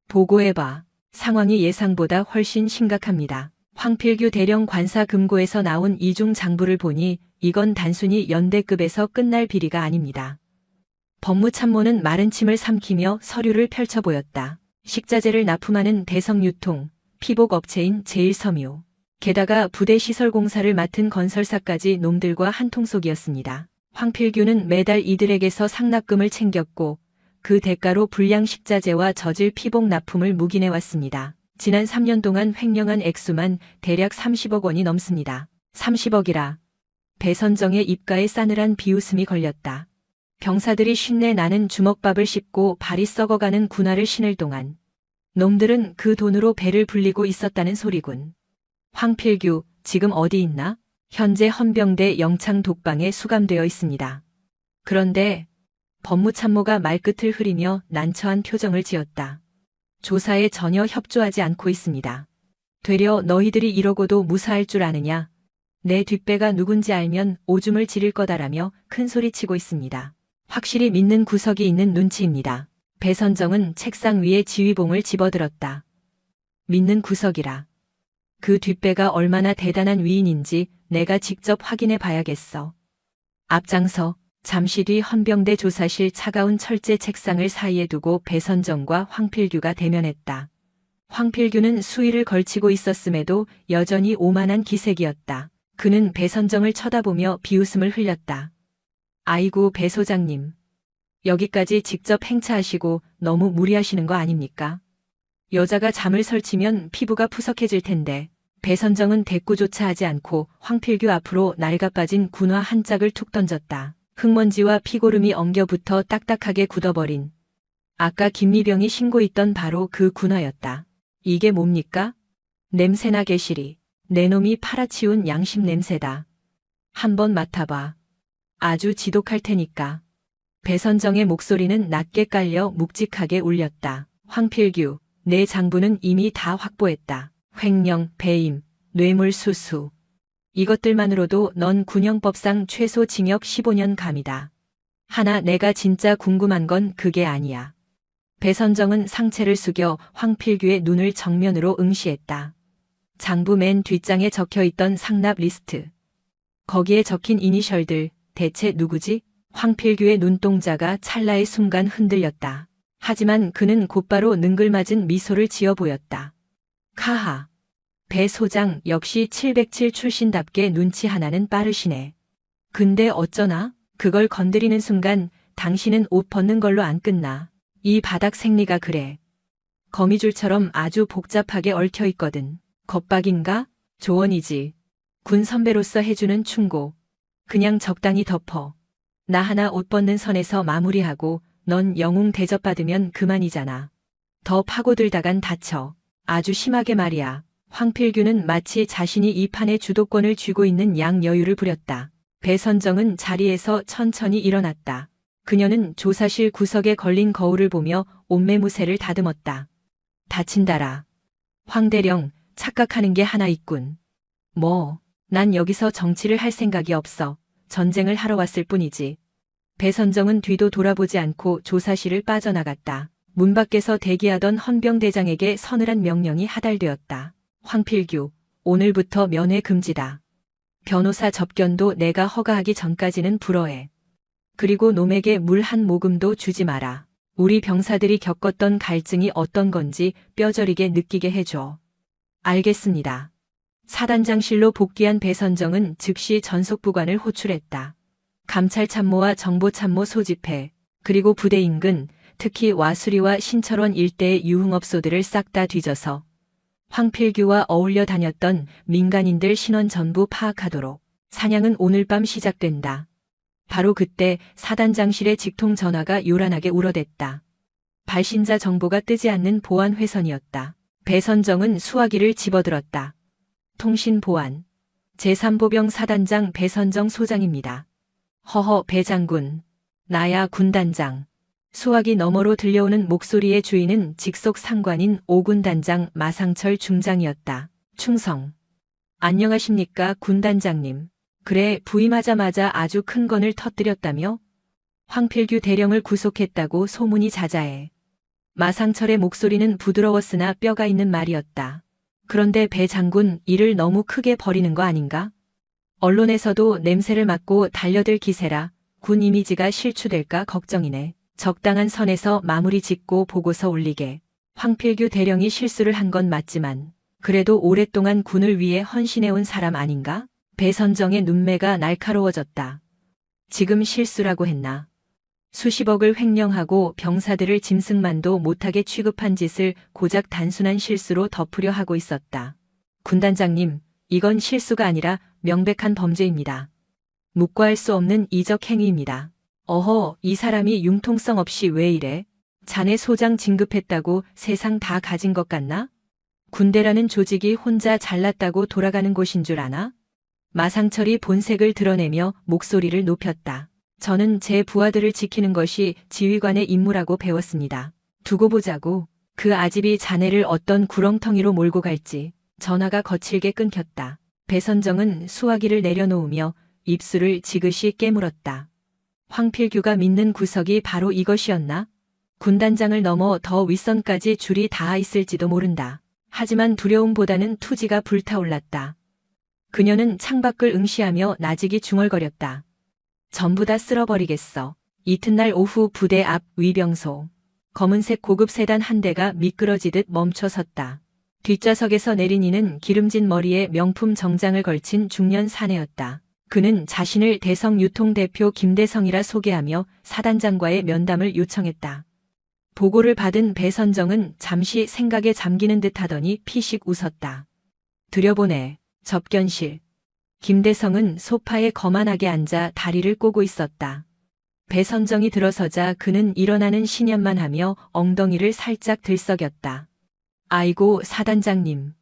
보고해봐. 상황이 예상보다 훨씬 심각합니다. 황필규 대령 관사 금고에서 나온 이중 장부를 보니 이건 단순히 연대급에서 끝날 비리가 아닙니다. 법무참모는 마른 침을 삼키며 서류를 펼쳐 보였다. 식자재를 납품하는 대성유통, 피복업체인 제일섬유. 게다가 부대 시설 공사를 맡은 건설사까지 놈들과 한통속이었습니다. 황필규는 매달 이들에게서 상납금을 챙겼고 그 대가로 불량 식자재와 저질 피복 납품을 묵인해왔습니다. 지난 3년 동안 횡령한 액수만 대략 30억 원이 넘습니다. 30억이라. 배선정의 입가에 싸늘한 비웃음이 걸렸다. 병사들이 쉰내 나는 주먹밥을 씹고 발이 썩어가는 군화를 신을 동안 놈들은 그 돈으로 배를 불리고 있었다는 소리군. 황필규, 지금 어디 있나? 현재 헌병대 영창 독방에 수감되어 있습니다. 그런데 법무참모가 말끝을 흐리며 난처한 표정을 지었다. 조사에 전혀 협조하지 않고 있습니다. 되려 너희들이 이러고도 무사할 줄 아느냐? 내 뒷배가 누군지 알면 오줌을 지릴 거다라며 큰소리치고 있습니다. 확실히 믿는 구석이 있는 눈치입니다. 배선정은 책상 위에 지휘봉을 집어들었다. 믿는 구석이라. 그 뒷배가 얼마나 대단한 위인인지 내가 직접 확인해 봐야겠어. 앞장서. 잠시 뒤 헌병대 조사실 차가운 철제 책상을 사이에 두고 배선정과 황필규가 대면했다. 황필규는 수의를 걸치고 있었음에도 여전히 오만한 기색이었다. 그는 배선정을 쳐다보며 비웃음을 흘렸다. 아이고 배 소장님. 여기까지 직접 행차하시고 너무 무리하시는 거 아닙니까? 여자가 잠을 설치면 피부가 푸석해질 텐데. 배선정은 대꾸조차 하지 않고 황필규 앞으로 낡아빠진 군화 한 짝을 툭 던졌다. 흙먼지와 피고름이 엉겨붙어 딱딱하게 굳어버린. 아까 김미병이 신고했던 바로 그 군화였다. 이게 뭡니까? 냄새나 개시리. 내 놈이 팔아치운 양심 냄새다. 한번 맡아봐. 아주 지독할 테니까. 배선정의 목소리는 낮게 깔려 묵직하게 울렸다. 황필규, 내 장부는 이미 다 확보했다. 횡령, 배임, 뇌물수수. 이것들만으로도 넌 군형법상 최소 징역 15년 감이다. 하나 내가 진짜 궁금한 건 그게 아니야. 배선정은 상체를 숙여 황필규의 눈을 정면으로 응시했다. 장부 맨 뒷장에 적혀있던 상납 리스트. 거기에 적힌 이니셜들, 대체 누구지? 황필규의 눈동자가 찰나의 순간 흔들렸다. 하지만 그는 곧바로 능글맞은 미소를 지어 보였다. 카하. 배 소장 역시 707 출신답게 눈치 하나는 빠르시네. 근데 어쩌나? 그걸 건드리는 순간 당신은 옷 벗는 걸로 안 끝나. 이 바닥 생리가 그래. 거미줄처럼 아주 복잡하게 얽혀 있거든. 겁박인가? 조언이지. 군 선배로서 해주는 충고. 그냥 적당히 덮어. 나 하나 옷 벗는 선에서 마무리하고 넌 영웅 대접받으면 그만이잖아. 더 파고들다간 다쳐. 아주 심하게 말이야. 황필규는 마치 자신이 이 판의 주도권을 쥐고 있는 양 여유를 부렸다. 배선정은 자리에서 천천히 일어났다. 그녀는 조사실 구석에 걸린 거울을 보며 옷매무새를 다듬었다. 다친다라. 황대령, 착각하는 게 하나 있군. 뭐, 난 여기서 정치를 할 생각이 없어. 전쟁을 하러 왔을 뿐이지. 배선정은 뒤도 돌아보지 않고 조사실을 빠져나갔다. 문 밖에서 대기하던 헌병대장에게 서늘한 명령이 하달되었다. 황필규, 오늘부터 면회 금지다. 변호사 접견도 내가 허가하기 전까지는 불어해. 그리고 놈에게 물 한 모금도 주지 마라. 우리 병사들이 겪었던 갈증이 어떤 건지 뼈저리게 느끼게 해줘. 알겠습니다. 사단장실로 복귀한 배선정은 즉시 전속부관을 호출했다. 감찰참모와 정보참모 소집해, 그리고 부대 인근, 특히 와수리와 신철원 일대의 유흥업소들을 싹 다 뒤져서 황필규와 어울려 다녔던 민간인들 신원 전부 파악하도록. 사냥은 오늘 밤 시작된다. 바로 그때 사단장실의 직통 전화가 요란하게 울어댔다. 발신자 정보가 뜨지 않는 보안회선이었다. 배선정은 수화기를 집어들었다. 통신보안. 제3보병 사단장 배선정 소장입니다. 허허 배장군. 나야 군단장. 수화기 너머로 들려오는 목소리의 주인은 직속 상관인 5군단장 마상철 중장이었다. 충성. 안녕하십니까 군단장님. 그래 부임하자마자 아주 큰 건을 터뜨렸다며? 황필규 대령을 구속했다고 소문이 자자해. 마상철의 목소리는 부드러웠으나 뼈가 있는 말이었다. 그런데 배 장군 일을 너무 크게 벌이는 거 아닌가? 언론에서도 냄새를 맡고 달려들 기세라 군 이미지가 실추될까 걱정이네. 적당한 선에서 마무리 짓고 보고서 올리게. 황필규 대령이 실수를 한 건 맞지만 그래도 오랫동안 군을 위해 헌신해온 사람 아닌가? 배선정의 눈매가 날카로워졌다. 지금 실수라고 했나? 수십억을 횡령하고 병사들을 짐승만도 못하게 취급한 짓을 고작 단순한 실수로 덮으려 하고 있었다. 군단장님, 이건 실수가 아니라 명백한 범죄입니다. 묵과할 수 없는 이적 행위입니다. 어허, 이 사람이 융통성 없이 왜 이래? 자네 소장 진급했다고 세상 다 가진 것 같나? 군대라는 조직이 혼자 잘났다고 돌아가는 곳인 줄 아나? 마상철이 본색을 드러내며 목소리를 높였다. 저는 제 부하들을 지키는 것이 지휘관의 임무라고 배웠습니다. 두고 보자고. 그 아집이 자네를 어떤 구렁텅이로 몰고 갈지. 전화가 거칠게 끊겼다. 배선정은 수화기를 내려놓으며 입술을 지그시 깨물었다. 황필규가 믿는 구석이 바로 이것이었나? 군단장을 넘어 더 윗선까지 줄이 닿아 있을지도 모른다. 하지만 두려움보다는 투지가 불타올랐다. 그녀는 창밖을 응시하며 나직이 중얼거렸다. 전부 다 쓸어버리겠어. 이튿날 오후 부대 앞 위병소. 검은색 고급 세단 한 대가 미끄러지듯 멈춰섰다. 뒷좌석에서 내린 이는 기름진 머리에 명품 정장을 걸친 중년 사내였다. 그는 자신을 대성유통대표 김대성이라 소개하며 사단장과의 면담을 요청했다. 보고를 받은 배선정은 잠시 생각에 잠기는 듯 하더니 피식 웃었다. 들여보내. 접견실. 김대성은 소파에 거만하게 앉아 다리를 꼬고 있었다. 배선정이 들어서자 그는 일어나는 신연만 하며 엉덩이를 살짝 들썩였다. 아이고 사단장님.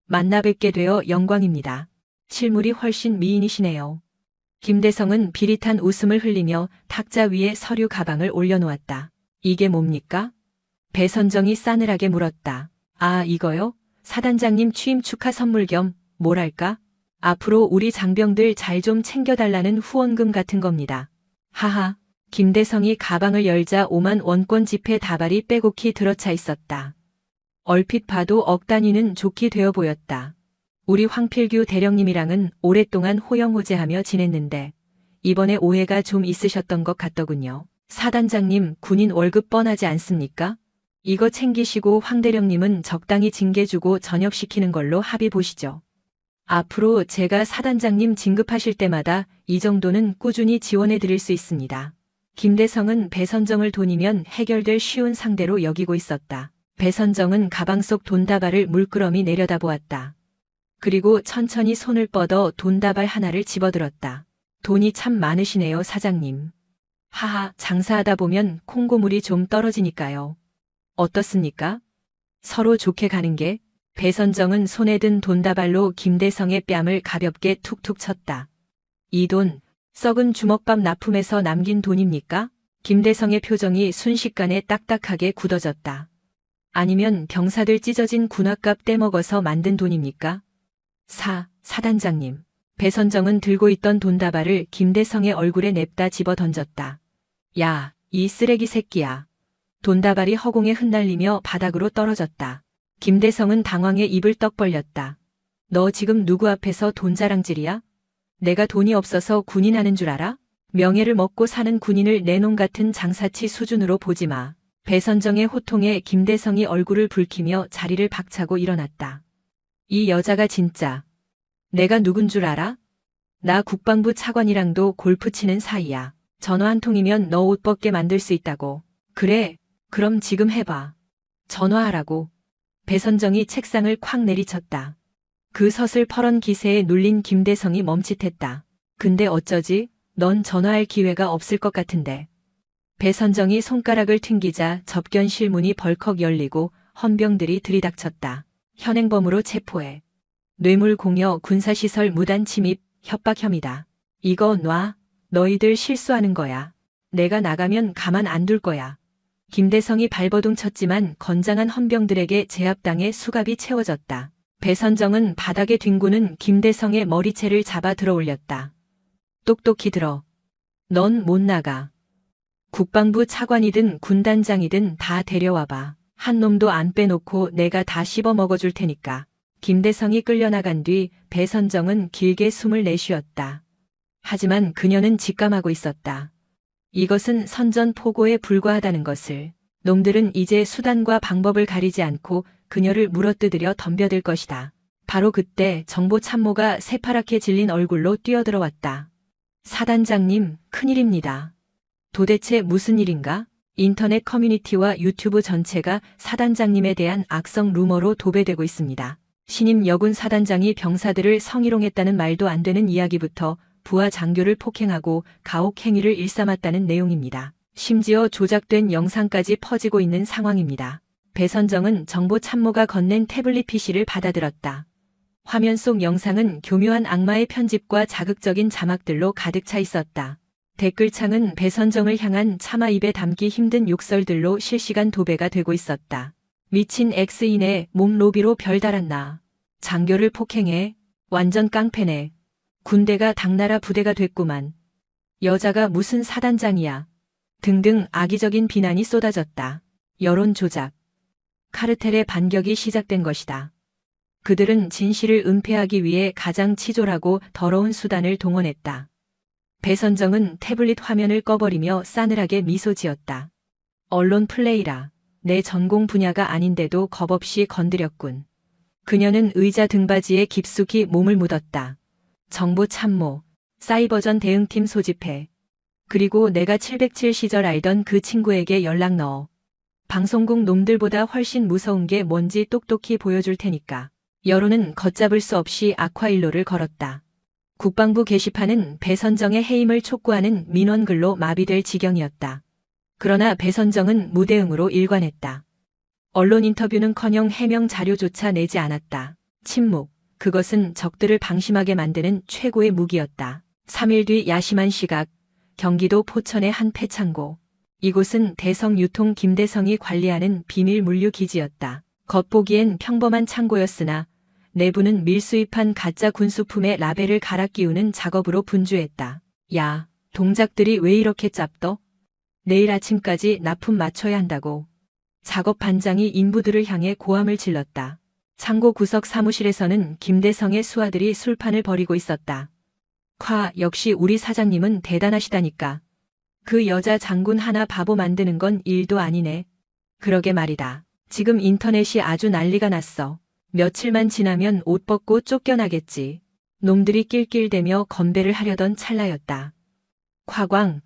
만나 뵙게 되어 영광입니다. 실물이 훨씬 미인이시네요. 김대성은 비릿한 웃음을 흘리며 탁자 위에 서류 가방을 올려놓았다. 이게 뭡니까? 배선정이 싸늘하게 물었다. 아, 이거요? 사단장님 취임 축하 선물 겸, 뭐랄까? 앞으로 우리 장병들 잘 좀 챙겨달라는 후원금 같은 겁니다. 하하. 김대성이 가방을 열자 5만 원권 지폐 다발이 빼곡히 들어차 있었다. 얼핏 봐도 억 단위는 좋게 되어 보였다. 우리 황필규 대령님이랑은 오랫동안 호영호재하며 지냈는데 이번에 오해가 좀 있으셨던 것 같더군요. 사단장님 군인 월급 뻔하지 않습니까? 이거 챙기시고 황 대령님은 적당히 징계 주고 전역시키는 걸로 합의 보시죠. 앞으로 제가 사단장님 진급하실 때마다 이 정도는 꾸준히 지원해 드릴 수 있습니다. 김대성은 배선정을 돈이면 해결될 쉬운 상대로 여기고 있었다. 배선정은 가방 속 돈다발을 물끄러미 내려다보았다. 그리고 천천히 손을 뻗어 돈다발 하나를 집어들었다. 돈이 참 많으시네요, 사장님. 하하, 장사하다 보면 콩고물이 좀 떨어지니까요. 어떻습니까? 서로 좋게 가는 게. 배선정은 손에 든 돈다발로 김대성의 뺨을 가볍게 툭툭 쳤다. 이 돈, 썩은 주먹밥 납품에서 남긴 돈입니까? 김대성의 표정이 순식간에 딱딱하게 굳어졌다. 아니면 병사들 찢어진 군화값 떼먹어서 만든 돈입니까? 사단장님. 배선정은 들고 있던 돈다발을 김대성의 얼굴에 냅다 집어 던졌다. 야, 이 쓰레기 새끼야. 돈다발이 허공에 흩날리며 바닥으로 떨어졌다. 김대성은 당황해 입을 떡 벌렸다. 너 지금 누구 앞에서 돈 자랑질이야? 내가 돈이 없어서 군인하는 줄 알아? 명예를 먹고 사는 군인을 내 놈 같은 장사치 수준으로 보지 마. 배선정의 호통에 김대성이 얼굴을 붉히며 자리를 박차고 일어났다. 이 여자가 진짜 내가 누군 줄 알아? 나 국방부 차관이랑도 골프 치는 사이야. 전화 한 통이면 너 옷 벗게 만들 수 있다고. 그래, 그럼 지금 해봐. 전화하라고. 배선정이 책상을 콱 내리쳤다. 그 서슬퍼런 기세에 눌린 김대성이 멈칫했다. 근데 어쩌지? 넌 전화할 기회가 없을 것 같은데. 배선정이 손가락을 튕기자 접견실 문이 벌컥 열리고 헌병들이 들이닥쳤다. 현행범으로 체포해. 뇌물공여 군사시설 무단 침입 협박 혐의다. 이거 놔. 너희들 실수하는 거야. 내가 나가면 가만 안 둘 거야. 김대성이 발버둥 쳤지만 건장한 헌병들에게 제압당해 수갑이 채워졌다. 배선정은 바닥에 뒹구는 김대성의 머리채를 잡아 들어 올렸다. 똑똑히 들어. 넌 못 나가. 국방부 차관이든 군단장이든 다 데려와봐. 한 놈도 안 빼놓고 내가 다 씹어 먹어줄 테니까. 김대성이 끌려나간 뒤 배선정은 길게 숨을 내쉬었다. 하지만 그녀는 직감하고 있었다. 이것은 선전포고에 불과하다는 것을. 놈들은 이제 수단과 방법을 가리지 않고 그녀를 물어뜯으려 덤벼들 것이다. 바로 그때 정보참모가 새파랗게 질린 얼굴로 뛰어들어왔다. 사단장님, 큰일입니다. 도대체 무슨 일인가? 인터넷 커뮤니티와 유튜브 전체가 사단장님에 대한 악성 루머로 도배되고 있습니다. 신임 여군 사단장이 병사들을 성희롱했다는 말도 안 되는 이야기부터 부하 장교를 폭행하고 가혹 행위를 일삼았다는 내용입니다. 심지어 조작된 영상까지 퍼지고 있는 상황입니다. 배선정은 정보참모가 건넨 태블릿 PC를 받아들었다. 화면 속 영상은 교묘한 악마의 편집과 자극적인 자막들로 가득 차 있었다. 댓글창은 배선정을 향한 차마 입에 담기 힘든 욕설들로 실시간 도배가 되고 있었다. 미친 X인의 몸 로비로 별 달았나. 장교를 폭행해. 완전 깡패네. 군대가 당나라 부대가 됐구만. 여자가 무슨 사단장이야. 등등 악의적인 비난이 쏟아졌다. 여론 조작. 카르텔의 반격이 시작된 것이다. 그들은 진실을 은폐하기 위해 가장 치졸하고 더러운 수단을 동원했다. 배선정은 태블릿 화면을 꺼버리며 싸늘하게 미소 지었다. 언론 플레이라. 내 전공 분야가 아닌데도 겁없이 건드렸군. 그녀는 의자 등받이에 깊숙이 몸을 묻었다. 정보참모, 사이버전 대응팀 소집해. 그리고 내가 707 시절 알던 그 친구에게 연락 넣어. 방송국 놈들보다 훨씬 무서운 게 뭔지 똑똑히 보여줄 테니까. 여론은 걷잡을 수 없이 악화일로를 걸었다. 국방부 게시판은 배선정의 해임을 촉구하는 민원글로 마비될 지경이었다. 그러나 배선정은 무대응으로 일관했다. 언론 인터뷰는커녕 해명 자료조차 내지 않았다. 침묵. 그것은 적들을 방심하게 만드는 최고의 무기였다. 3일 뒤 야심한 시각, 경기도 포천의 한 폐창고. 이곳은 대성 유통 김대성이 관리하는 비밀 물류 기지였다. 겉보기엔 평범한 창고였으나 내부는 밀수입한 가짜 군수품에 라벨을 갈아 끼우는 작업으로 분주했다. 야, 동작들이 왜 이렇게 짭더? 내일 아침까지 납품 맞춰야 한다고. 작업 반장이 인부들을 향해 고함을 질렀다. 창고 구석 사무실에서는 김대성의 수하들이 술판을 벌이고 있었다. 역시 우리 사장님은 대단하시다니까. 그 여자 장군 하나 바보 만드는 건 일도 아니네. 그러게 말이다. 지금 인터넷이 아주 난리가 났어. 며칠만 지나면 옷 벗고 쫓겨나겠지. 놈들이 낄낄대며 건배를 하려던 찰나였다. 쾅!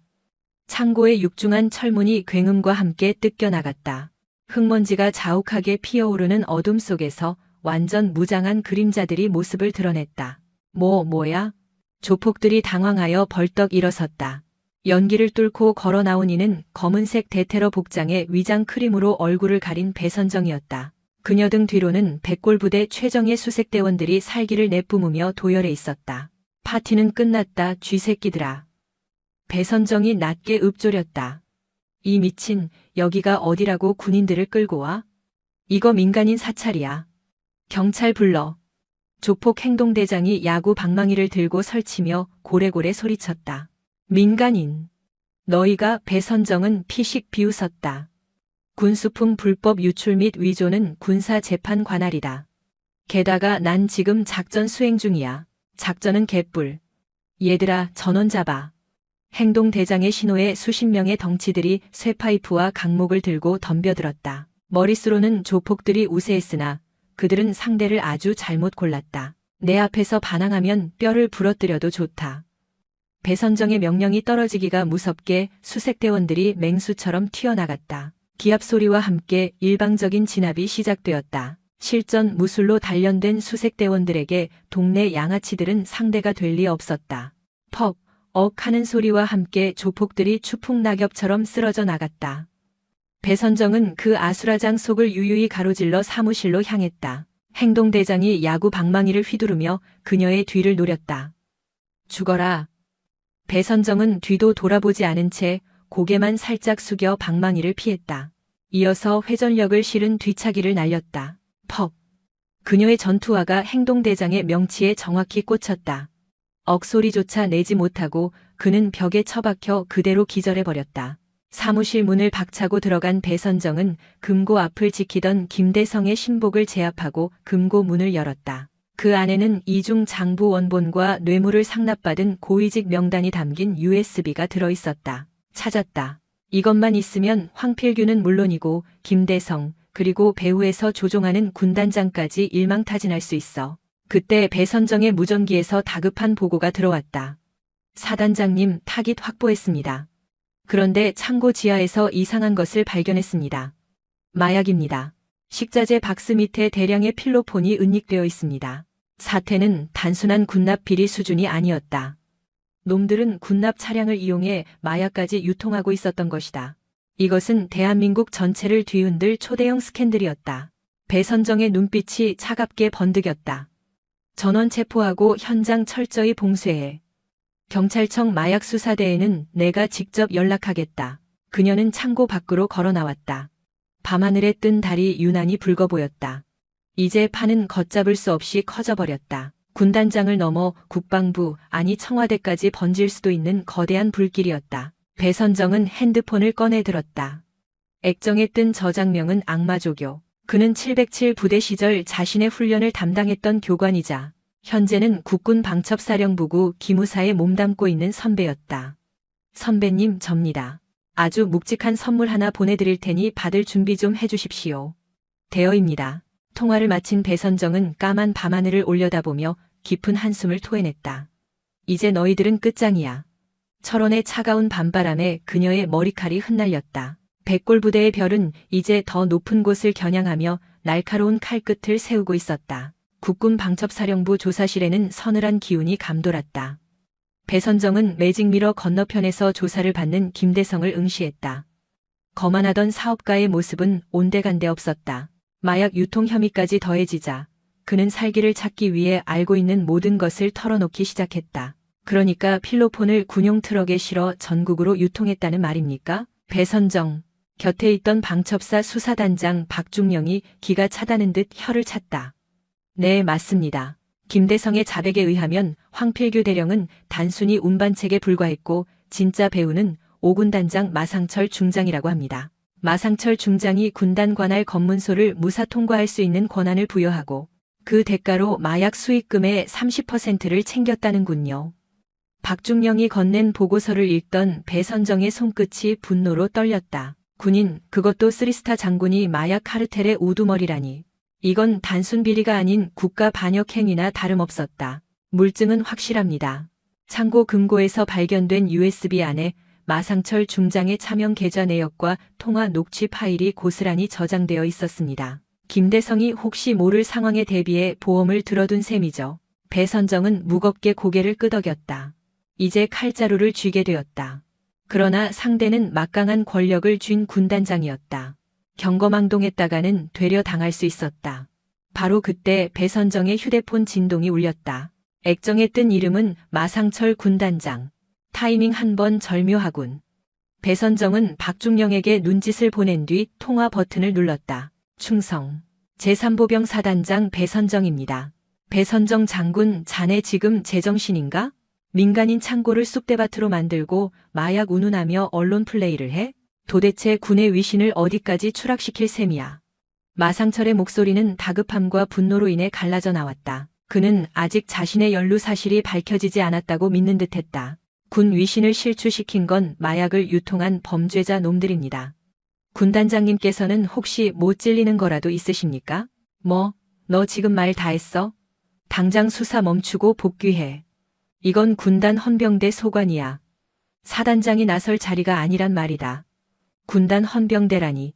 창고의 육중한 철문이 굉음과 함께 뜯겨나갔다. 흙먼지가 자욱하게 피어오르는 어둠 속에서 완전 무장한 그림자들이 모습을 드러냈다. 뭐야? 조폭들이 당황하여 벌떡 일어섰다. 연기를 뚫고 걸어 나온 이는 검은색 대테러 복장에 위장 크림으로 얼굴을 가린 배선정이었다. 그녀 등 뒤로는 백골부대 최정예 수색대원들이 살기를 내뿜으며 도열해 있었다. 파티는 끝났다, 쥐새끼들아. 배선정이 낮게 읊조렸다. 이 미친, 여기가 어디라고 군인들을 끌고 와? 이거 민간인 사찰이야. 경찰 불러. 조폭 행동대장이 야구 방망이를 들고 설치며 고래고래 소리쳤다. 민간인. 너희가. 배선정은 피식 비웃었다. 군수품 불법 유출 및 위조는 군사재판 관할이다. 게다가 난 지금 작전 수행 중이야. 작전은 개뿔. 얘들아, 전원 잡아. 행동대장의 신호에 수십 명의 덩치들이 쇠파이프와 강목을 들고 덤벼들었다. 머릿수로는 조폭들이 우세했으나 그들은 상대를 아주 잘못 골랐다. 내 앞에서 반항하면 뼈를 부러뜨려도 좋다. 배선정의 명령이 떨어지기가 무섭게 수색대원들이 맹수처럼 튀어나갔다. 기합 소리와 함께 일방적인 진압이 시작되었다. 실전 무술로 단련된 수색대원들에게 동네 양아치들은 상대가 될 리 없었다. 퍽, 하는 소리와 함께 조폭들이 추풍낙엽처럼 쓰러져 나갔다. 배선정은 그 아수라장 속을 유유히 가로질러 사무실로 향했다. 행동대장이 야구 방망이를 휘두르며 그녀의 뒤를 노렸다. 죽어라. 배선정은 뒤도 돌아보지 않은 채 고개만 살짝 숙여 방망이를 피했다. 이어서 회전력을 실은 뒤차기를 날렸다. 퍽. 그녀의 전투화가 행동대장의 명치에 정확히 꽂혔다. 억소리조차 내지 못하고 그는 벽에 처박혀 그대로 기절해버렸다. 사무실 문을 박차고 들어간 배선정은 금고 앞을 지키던 김대성의 신복을 제압하고 금고 문을 열었다. 그 안에는 이중 장부 원본과 뇌물을 상납받은 고위직 명단이 담긴 USB가 들어있었다. 찾았다. 이것만 있으면 황필규는 물론이고 김대성 그리고 배후에서 조종하는 군단장까지 일망타진할 수 있어. 그때 배선정의 무전기에서 다급한 보고가 들어왔다. 사단장님, 타깃 확보했습니다. 그런데 창고 지하에서 이상한 것을 발견했습니다. 마약입니다. 식자재 박스 밑에 대량의 필로폰이 은닉되어 있습니다. 사태는 단순한 군납 비리 수준이 아니었다. 놈들은 군납 차량을 이용해 마약까지 유통하고 있었던 것이다. 이것은 대한민국 전체를 뒤흔들 초대형 스캔들이었다. 배선정의 눈빛이 차갑게 번득였다. 전원 체포하고 현장 철저히 봉쇄해. 경찰청 마약수사대에는 내가 직접 연락하겠다. 그녀는 창고 밖으로 걸어 나왔다. 밤하늘에 뜬 달이 유난히 붉어 보였다. 이제 판은 걷잡을 수 없이 커져버렸다. 군단장을 넘어 국방부, 아니 청와대까지 번질 수도 있는 거대한 불길이었다. 배선정은 핸드폰을 꺼내 들었다. 액정에 뜬 저장명은 악마조교. 그는 707 부대 시절 자신의 훈련을 담당했던 교관이자 현재는 국군 방첩사령부구 기무사에 몸담고 있는 선배였다. 선배님, 접니다. 아주 묵직한 선물 하나 보내드릴 테니 받을 준비 좀 해주십시오. 대여입니다. 통화를 마친 배선정은 까만 밤하늘을 올려다보며 깊은 한숨을 토해냈다. 이제 너희들은 끝장이야. 철원의 차가운 밤바람에 그녀의 머리칼이 흩날렸다. 백골부대의 별은 이제 더 높은 곳을 겨냥하며 날카로운 칼끝을 세우고 있었다. 국군 방첩사령부 조사실에는 서늘한 기운이 감돌았다. 배선정은 매직미러 건너편에서 조사를 받는 김대성을 응시했다. 거만하던 사업가의 모습은 온데간데 없었다. 마약 유통 혐의까지 더해지자 그는 살기를 찾기 위해 알고 있는 모든 것을 털어놓기 시작했다. 그러니까 필로폰을 군용 트럭에 실어 전국으로 유통했다는 말입니까? 배선정. 곁에 있던 방첩사 수사단장 박중령이 기가 차다는 듯 혀를 찼다. 네, 맞습니다. 김대성의 자백에 의하면 황필규 대령은 단순히 운반책에 불과했고 진짜 배우는 오군단장 마상철 중장이라고 합니다. 마상철 중장이 군단 관할 검문소를 무사 통과할 수 있는 권한을 부여하고 그 대가로 마약 수익금의 30%를 챙겼다는군요. 박중령이 건넨 보고서를 읽던 배선정의 손끝이 분노로 떨렸다. 군인, 그것도 쓰리스타 장군이 마약 카르텔의 우두머리라니. 이건 단순 비리가 아닌 국가 반역 행위나 다름없었다. 물증은 확실합니다. 창고 금고에서 발견된 USB 안에 마상철 중장의 차명 계좌 내역과 통화 녹취 파일이 고스란히 저장되어 있었습니다. 김대성이 혹시 모를 상황에 대비해 보험을 들어둔 셈이죠. 배선정은 무겁게 고개를 끄덕였다. 이제 칼자루를 쥐게 되었다. 그러나 상대는 막강한 권력을 쥔 군단장이었다. 경거망동했다가는 되려 당할 수 있었다. 바로 그때 배선정의 휴대폰 진동이 울렸다. 액정에 뜬 이름은 마상철 군단장. 타이밍 한 번 절묘하군. 배선정은 박중령에게 눈짓을 보낸 뒤 통화 버튼을 눌렀다. 충성. 제3보병 사단장 배선정입니다. 배선정 장군, 자네 지금 제정신인가? 민간인 창고를 쑥대밭으로 만들고 마약 운운하며 언론 플레이를 해? 도대체 군의 위신을 어디까지 추락시킬 셈이야. 마상철의 목소리는 다급함과 분노로 인해 갈라져 나왔다. 그는 아직 자신의 연루 사실이 밝혀지지 않았다고 믿는 듯했다. 군 위신을 실추시킨 건 마약을 유통한 범죄자 놈들입니다. 군단장님께서는 혹시 못 찔리는 거라도 있으십니까? 뭐, 너 지금 말 다 했어? 당장 수사 멈추고 복귀해. 이건 군단 헌병대 소관이야. 사단장이 나설 자리가 아니란 말이다. 군단 헌병대라니.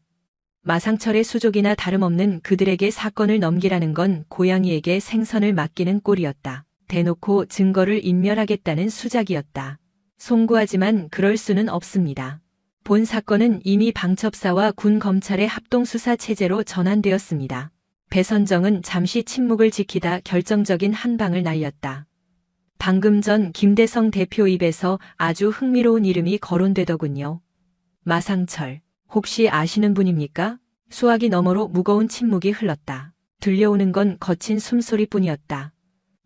마상철의 수족이나 다름없는 그들에게 사건을 넘기라는 건 고양이에게 생선을 맡기는 꼴이었다. 대놓고 증거를 인멸하겠다는 수작이었다. 송구하지만 그럴 수는 없습니다. 본 사건은 이미 방첩사와 군 검찰의 합동수사 체제로 전환되었습니다. 배선정은 잠시 침묵을 지키다 결정적인 한 방을 날렸다. 방금 전 김대성 대표 입에서 아주 흥미로운 이름이 거론되더군요. 마상철, 혹시 아시는 분입니까? 수화기 너머로 무거운 침묵이 흘렀다. 들려오는 건 거친 숨소리뿐이었다.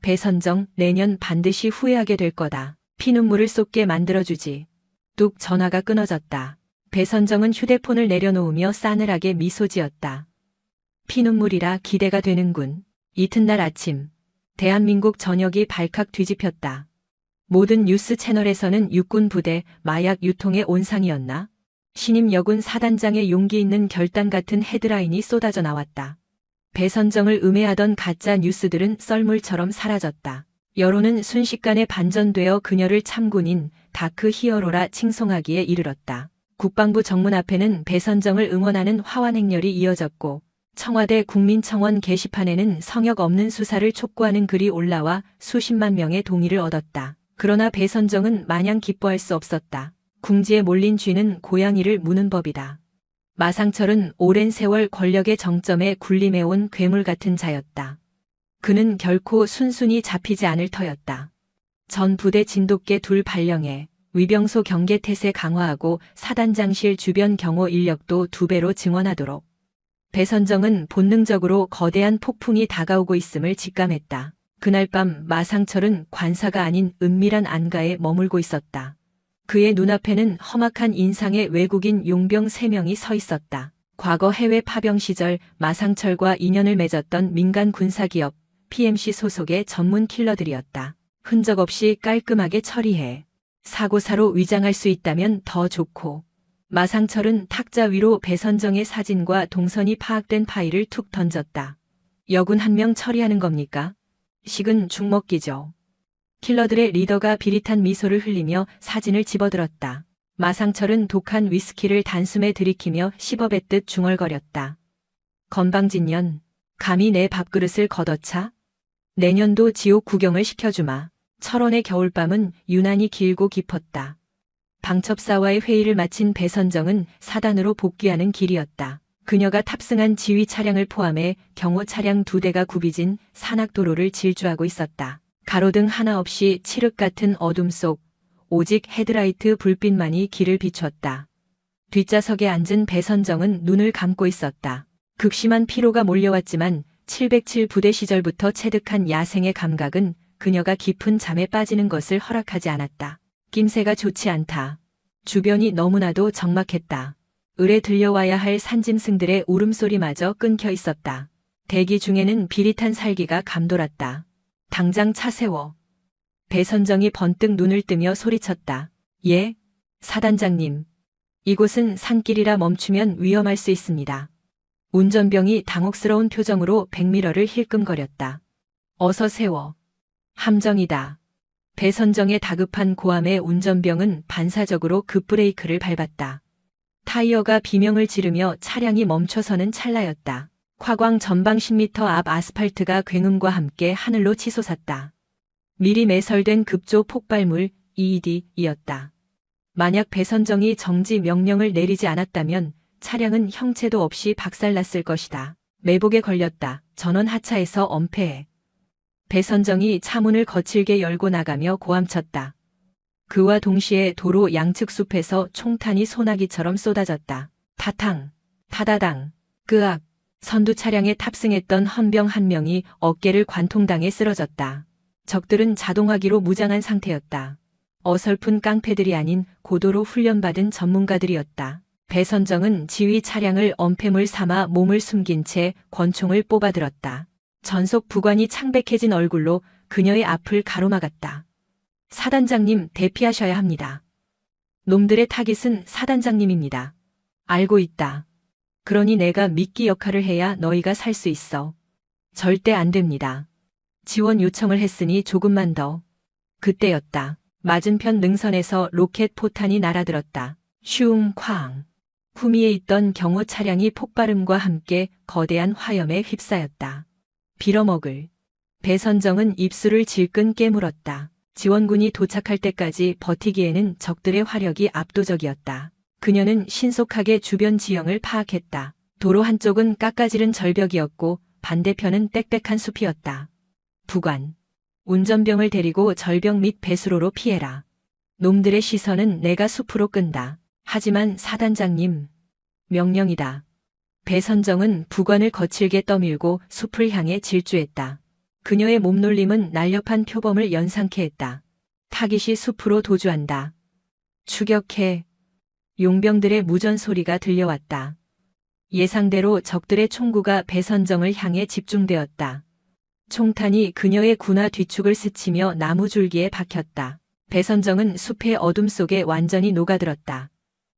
배선정, 내년 반드시 후회하게 될 거다. 피눈물을 쏟게 만들어주지. 뚝 전화가 끊어졌다. 배선정은 휴대폰을 내려놓으며 싸늘하게 미소 지었다. 피눈물이라 기대가 되는군. 이튿날 아침, 대한민국 전역이 발칵 뒤집혔다. 모든 뉴스 채널에서는 육군 부대 마약 유통의 온상이었나? 신임 여군 사단장의 용기 있는 결단 같은 헤드라인이 쏟아져 나왔다. 배선정을 음해하던 가짜 뉴스들은 썰물처럼 사라졌다. 여론은 순식간에 반전되어 그녀를 참군인 다크 히어로라 칭송하기에 이르렀다. 국방부 정문 앞에는 배선정을 응원하는 화환 행렬이 이어졌고 청와대 국민청원 게시판에는 성역 없는 수사를 촉구하는 글이 올라와 수십만 명의 동의를 얻었다. 그러나 배선정은 마냥 기뻐할 수 없었다. 궁지에 몰린 쥐는 고양이를 무는 법이다. 마상철은 오랜 세월 권력의 정점에 군림해온 괴물 같은 자였다. 그는 결코 순순히 잡히지 않을 터였다. 전 부대 진돗개 둘 발령해 위병소 경계태세 강화하고 사단장실 주변 경호 인력도 2배로 증원하도록. 배선정은 본능적으로 거대한 폭풍이 다가오고 있음을 직감했다. 그날 밤 마상철은 관사가 아닌 은밀한 안가에 머물고 있었다. 그의 눈앞에는 험악한 인상의 외국인 용병 3명이 서 있었다. 과거 해외 파병 시절 마상철과 인연을 맺었던 민간 군사기업 PMC 소속의 전문 킬러들이었다. 흔적 없이 깔끔하게 처리해. 사고사로 위장할 수 있다면 더 좋고. 마상철은 탁자 위로 배선정의 사진과 동선이 파악된 파일을 툭 던졌다. 여군 한 명 처리하는 겁니까? 식은 죽먹기죠. 킬러들의 리더가 비릿한 미소를 흘리며 사진을 집어들었다. 마상철은 독한 위스키를 단숨에 들이키며 씹어뱉듯 중얼거렸다. 건방진년, 감히 내 밥그릇을 걷어차? 내년도 지옥 구경을 시켜주마. 철원의 겨울밤은 유난히 길고 깊었다. 방첩사와의 회의를 마친 배선정은 사단으로 복귀하는 길이었다. 그녀가 탑승한 지휘 차량을 포함해 경호 차량 2대가 굽이진 산악도로를 질주하고 있었다. 가로등 하나 없이 칠흑 같은 어둠 속 오직 헤드라이트 불빛만이 길을 비췄다. 뒷좌석에 앉은 배선정은 눈을 감고 있었다. 극심한 피로가 몰려왔지만 707 부대 시절부터 체득한 야생의 감각은 그녀가 깊은 잠에 빠지는 것을 허락하지 않았다. 낌새가 좋지 않다. 주변이 너무나도 적막했다. 을에 들려와야 할 산짐승들의 울음소리마저 끊겨 있었다. 대기 중에는 비릿한 살기가 감돌았다. 당장 차 세워. 배선정이 번뜩 눈을 뜨며 소리쳤다. 예? 사단장님. 이곳은 산길이라 멈추면 위험할 수 있습니다. 운전병이 당혹스러운 표정으로 백미러를 힐끔거렸다. 어서 세워. 함정이다. 배선정의 다급한 고함에 운전병은 반사적으로 급브레이크를 밟았다. 타이어가 비명을 지르며 차량이 멈춰서는 찰나였다. 화광 전방 10m 앞 아스팔트가 굉음과 함께 하늘로 치솟았다. 미리 매설된 급조 폭발물 EED이었다. 만약 배선정이 정지 명령을 내리지 않았다면 차량은 형체도 없이 박살났을 것이다. 매복에 걸렸다. 전원 하차해서 엄폐해. 배선정이 차문을 거칠게 열고 나가며 고함쳤다. 그와 동시에 도로 양측 숲에서 총탄이 소나기처럼 쏟아졌다. 타탕, 타다당, 끄악. 선두 차량에 탑승했던 헌병 한 명이 어깨를 관통당해 쓰러졌다. 적들은 자동화기로 무장한 상태였다. 어설픈 깡패들이 아닌 고도로 훈련받은 전문가들이었다. 배선정은 지휘 차량을 엄폐물 삼아 몸을 숨긴 채 권총을 뽑아들었다. 전속 부관이 창백해진 얼굴로 그녀의 앞을 가로막았다. 사단장님, 대피하셔야 합니다. 놈들의 타깃은 사단장님입니다. 알고 있다. 그러니 내가 미끼 역할을 해야 너희가 살 수 있어. 절대 안 됩니다. 지원 요청을 했으니 조금만 더. 그때였다. 맞은편 능선에서 로켓 포탄이 날아들었다. 슝, 쾅. 후미에 있던 경호 차량이 폭발음과 함께 거대한 화염에 휩싸였다. 빌어먹을. 배선정은 입술을 질끈 깨물었다. 지원군이 도착할 때까지 버티기에는 적들의 화력이 압도적이었다. 그녀는 신속하게 주변 지형을 파악했다. 도로 한쪽은 깎아지른 절벽이었고 반대편은 빽빽한 숲이었다. 부관. 운전병을 데리고 절벽 밑 배수로로 피해라. 놈들의 시선은 내가 숲으로 끈다. 하지만 사단장님. 명령이다. 배선정은 부관을 거칠게 떠밀고 숲을 향해 질주했다. 그녀의 몸놀림은 날렵한 표범을 연상케 했다. 타깃이 숲으로 도주한다. 추격해. 용병들의 무전 소리가 들려왔다. 예상대로 적들의 총구가 배선정을 향해 집중되었다. 총탄이 그녀의 군화 뒤축을 스치며 나무 줄기에 박혔다. 배선정은 숲의 어둠 속에 완전히 녹아들었다.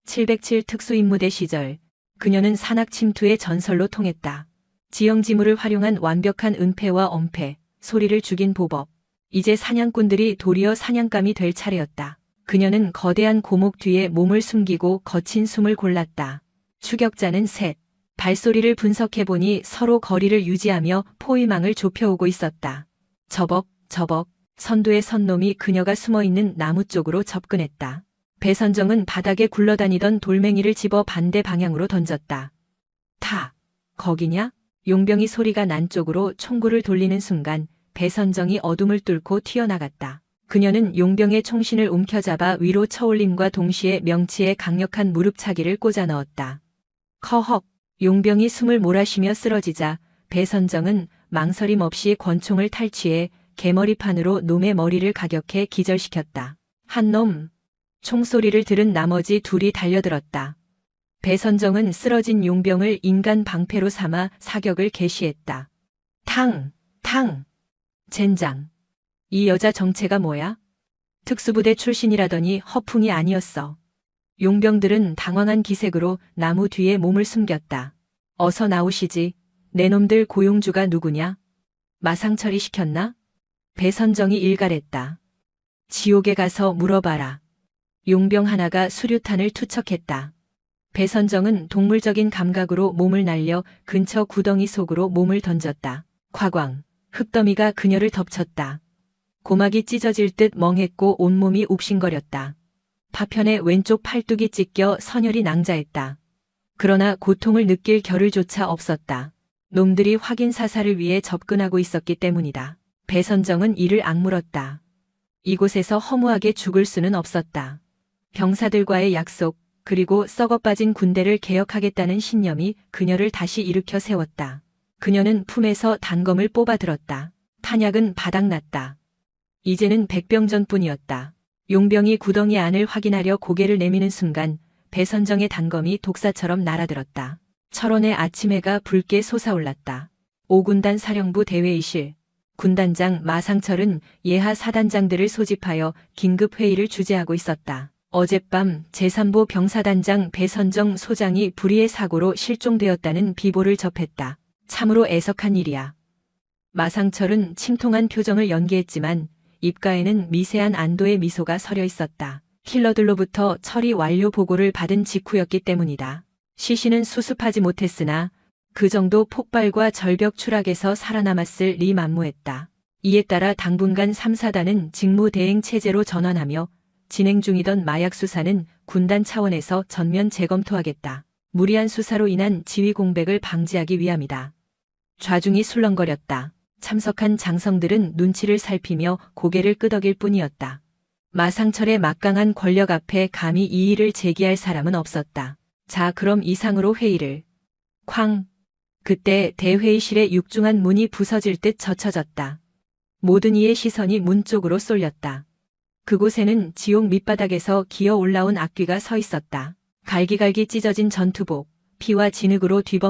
707 특수임무대 시절 그녀는 산악 침투의 전설로 통했다. 지형지물을 활용한 완벽한 은폐와 엄폐, 소리를 죽인 보법. 이제 사냥꾼들이 도리어 사냥감이 될 차례였다. 그녀는 거대한 고목 뒤에 몸을 숨기고 거친 숨을 골랐다. 추격자는 셋. 발소리를 분석해보니 서로 거리를 유지하며 포위망을 좁혀오고 있었다. 저벅, 선두의 선놈이 그녀가 숨어있는 나무 쪽으로 접근했다. 배선정은 바닥에 굴러다니던 돌멩이를 집어 반대 방향으로 던졌다. 거기냐? 용병이 소리가 난 쪽으로 총구를 돌리는 순간 배선정이 어둠을 뚫고 튀어나갔다. 그녀는 용병의 총신을 움켜잡아 위로 쳐올림과 동시에 명치에 강력한 무릎차기를 꽂아 넣었다. 커헉! 용병이 숨을 몰아쉬며 쓰러지자 배선정은 망설임 없이 권총을 탈취해 개머리판으로 놈의 머리를 가격해 기절시켰다. 한 놈! 총소리를 들은 나머지 둘이 달려들었다. 배선정은 쓰러진 용병을 인간 방패로 삼아 사격을 개시했다. 탕! 젠장! 이 여자 정체가 뭐야? 특수부대 출신이라더니 허풍이 아니었어. 용병들은 당황한 기색으로 나무 뒤에 몸을 숨겼다. 어서 나오시지. 내 놈들 고용주가 누구냐? 마상 처리시켰나? 배선정이 일갈했다. 지옥에 가서 물어봐라. 용병 하나가 수류탄을 투척했다. 배선정은 동물적인 감각으로 몸을 날려 근처 구덩이 속으로 몸을 던졌다. 과광, 흙더미가 그녀를 덮쳤다. 고막이 찢어질 듯 멍했고 온몸이 욱신거렸다. 파편에 왼쪽 팔뚝이 찢겨 선혈이 낭자했다. 그러나 고통을 느낄 겨를조차 없었다. 놈들이 확인 사살을 위해 접근하고 있었기 때문이다. 배선정은 이를 악물었다. 이곳에서 허무하게 죽을 수는 없었다. 병사들과의 약속, 그리고 썩어빠진 군대를 개혁하겠다는 신념이 그녀를 다시 일으켜 세웠다. 그녀는 품에서 단검을 뽑아들었다. 탄약은 바닥났다. 이제는 백병전뿐이었다. 용병이 구덩이 안을 확인하려 고개를 내미는 순간 배선정의 단검이 독사처럼 날아들었다. 철원의 아침해가 붉게 솟아올랐다. 5군단 사령부 대회의실. 군단장 마상철은 예하 사단장들을 소집하여 긴급회의를 주재하고 있었다. 어젯밤 제3보 병사단장 배선정 소장이 불의의 사고로 실종되었다는 비보를 접했다. 참으로 애석한 일이야. 마상철은 침통한 표정을 연기했지만 입가에는 미세한 안도의 미소가 서려 있었다. 킬러들로부터 처리 완료 보고를 받은 직후였기 때문이다. 시신은 수습하지 못했으나 그 정도 폭발과 절벽 추락에서 살아남았을 리 만무했다. 이에 따라 당분간 3사단은 직무대행 체제로 전환하며 진행 중이던 마약 수사는 군단 차원에서 전면 재검토하겠다. 무리한 수사로 인한 지휘 공백을 방지하기 위함이다. 좌중이 술렁거렸다. 참석한 장성들은 눈치를 살피며 고개를 끄덕일 뿐이었다. 마상철의 막강한 권력 앞에 감히 이의를 제기할 사람은 없었다. 자, 그럼 이상으로 회의를. 쾅. 그때 대회의실의 육중한 문이 부서질 듯 젖혀졌다. 모든 이의 시선이 문 쪽으로 쏠렸다. 그곳에는 지옥 밑바닥에서 기어 올라온 악귀가 서 있었다. 갈기갈기 찢어진 전투복, 피와 진흙으로 뒤범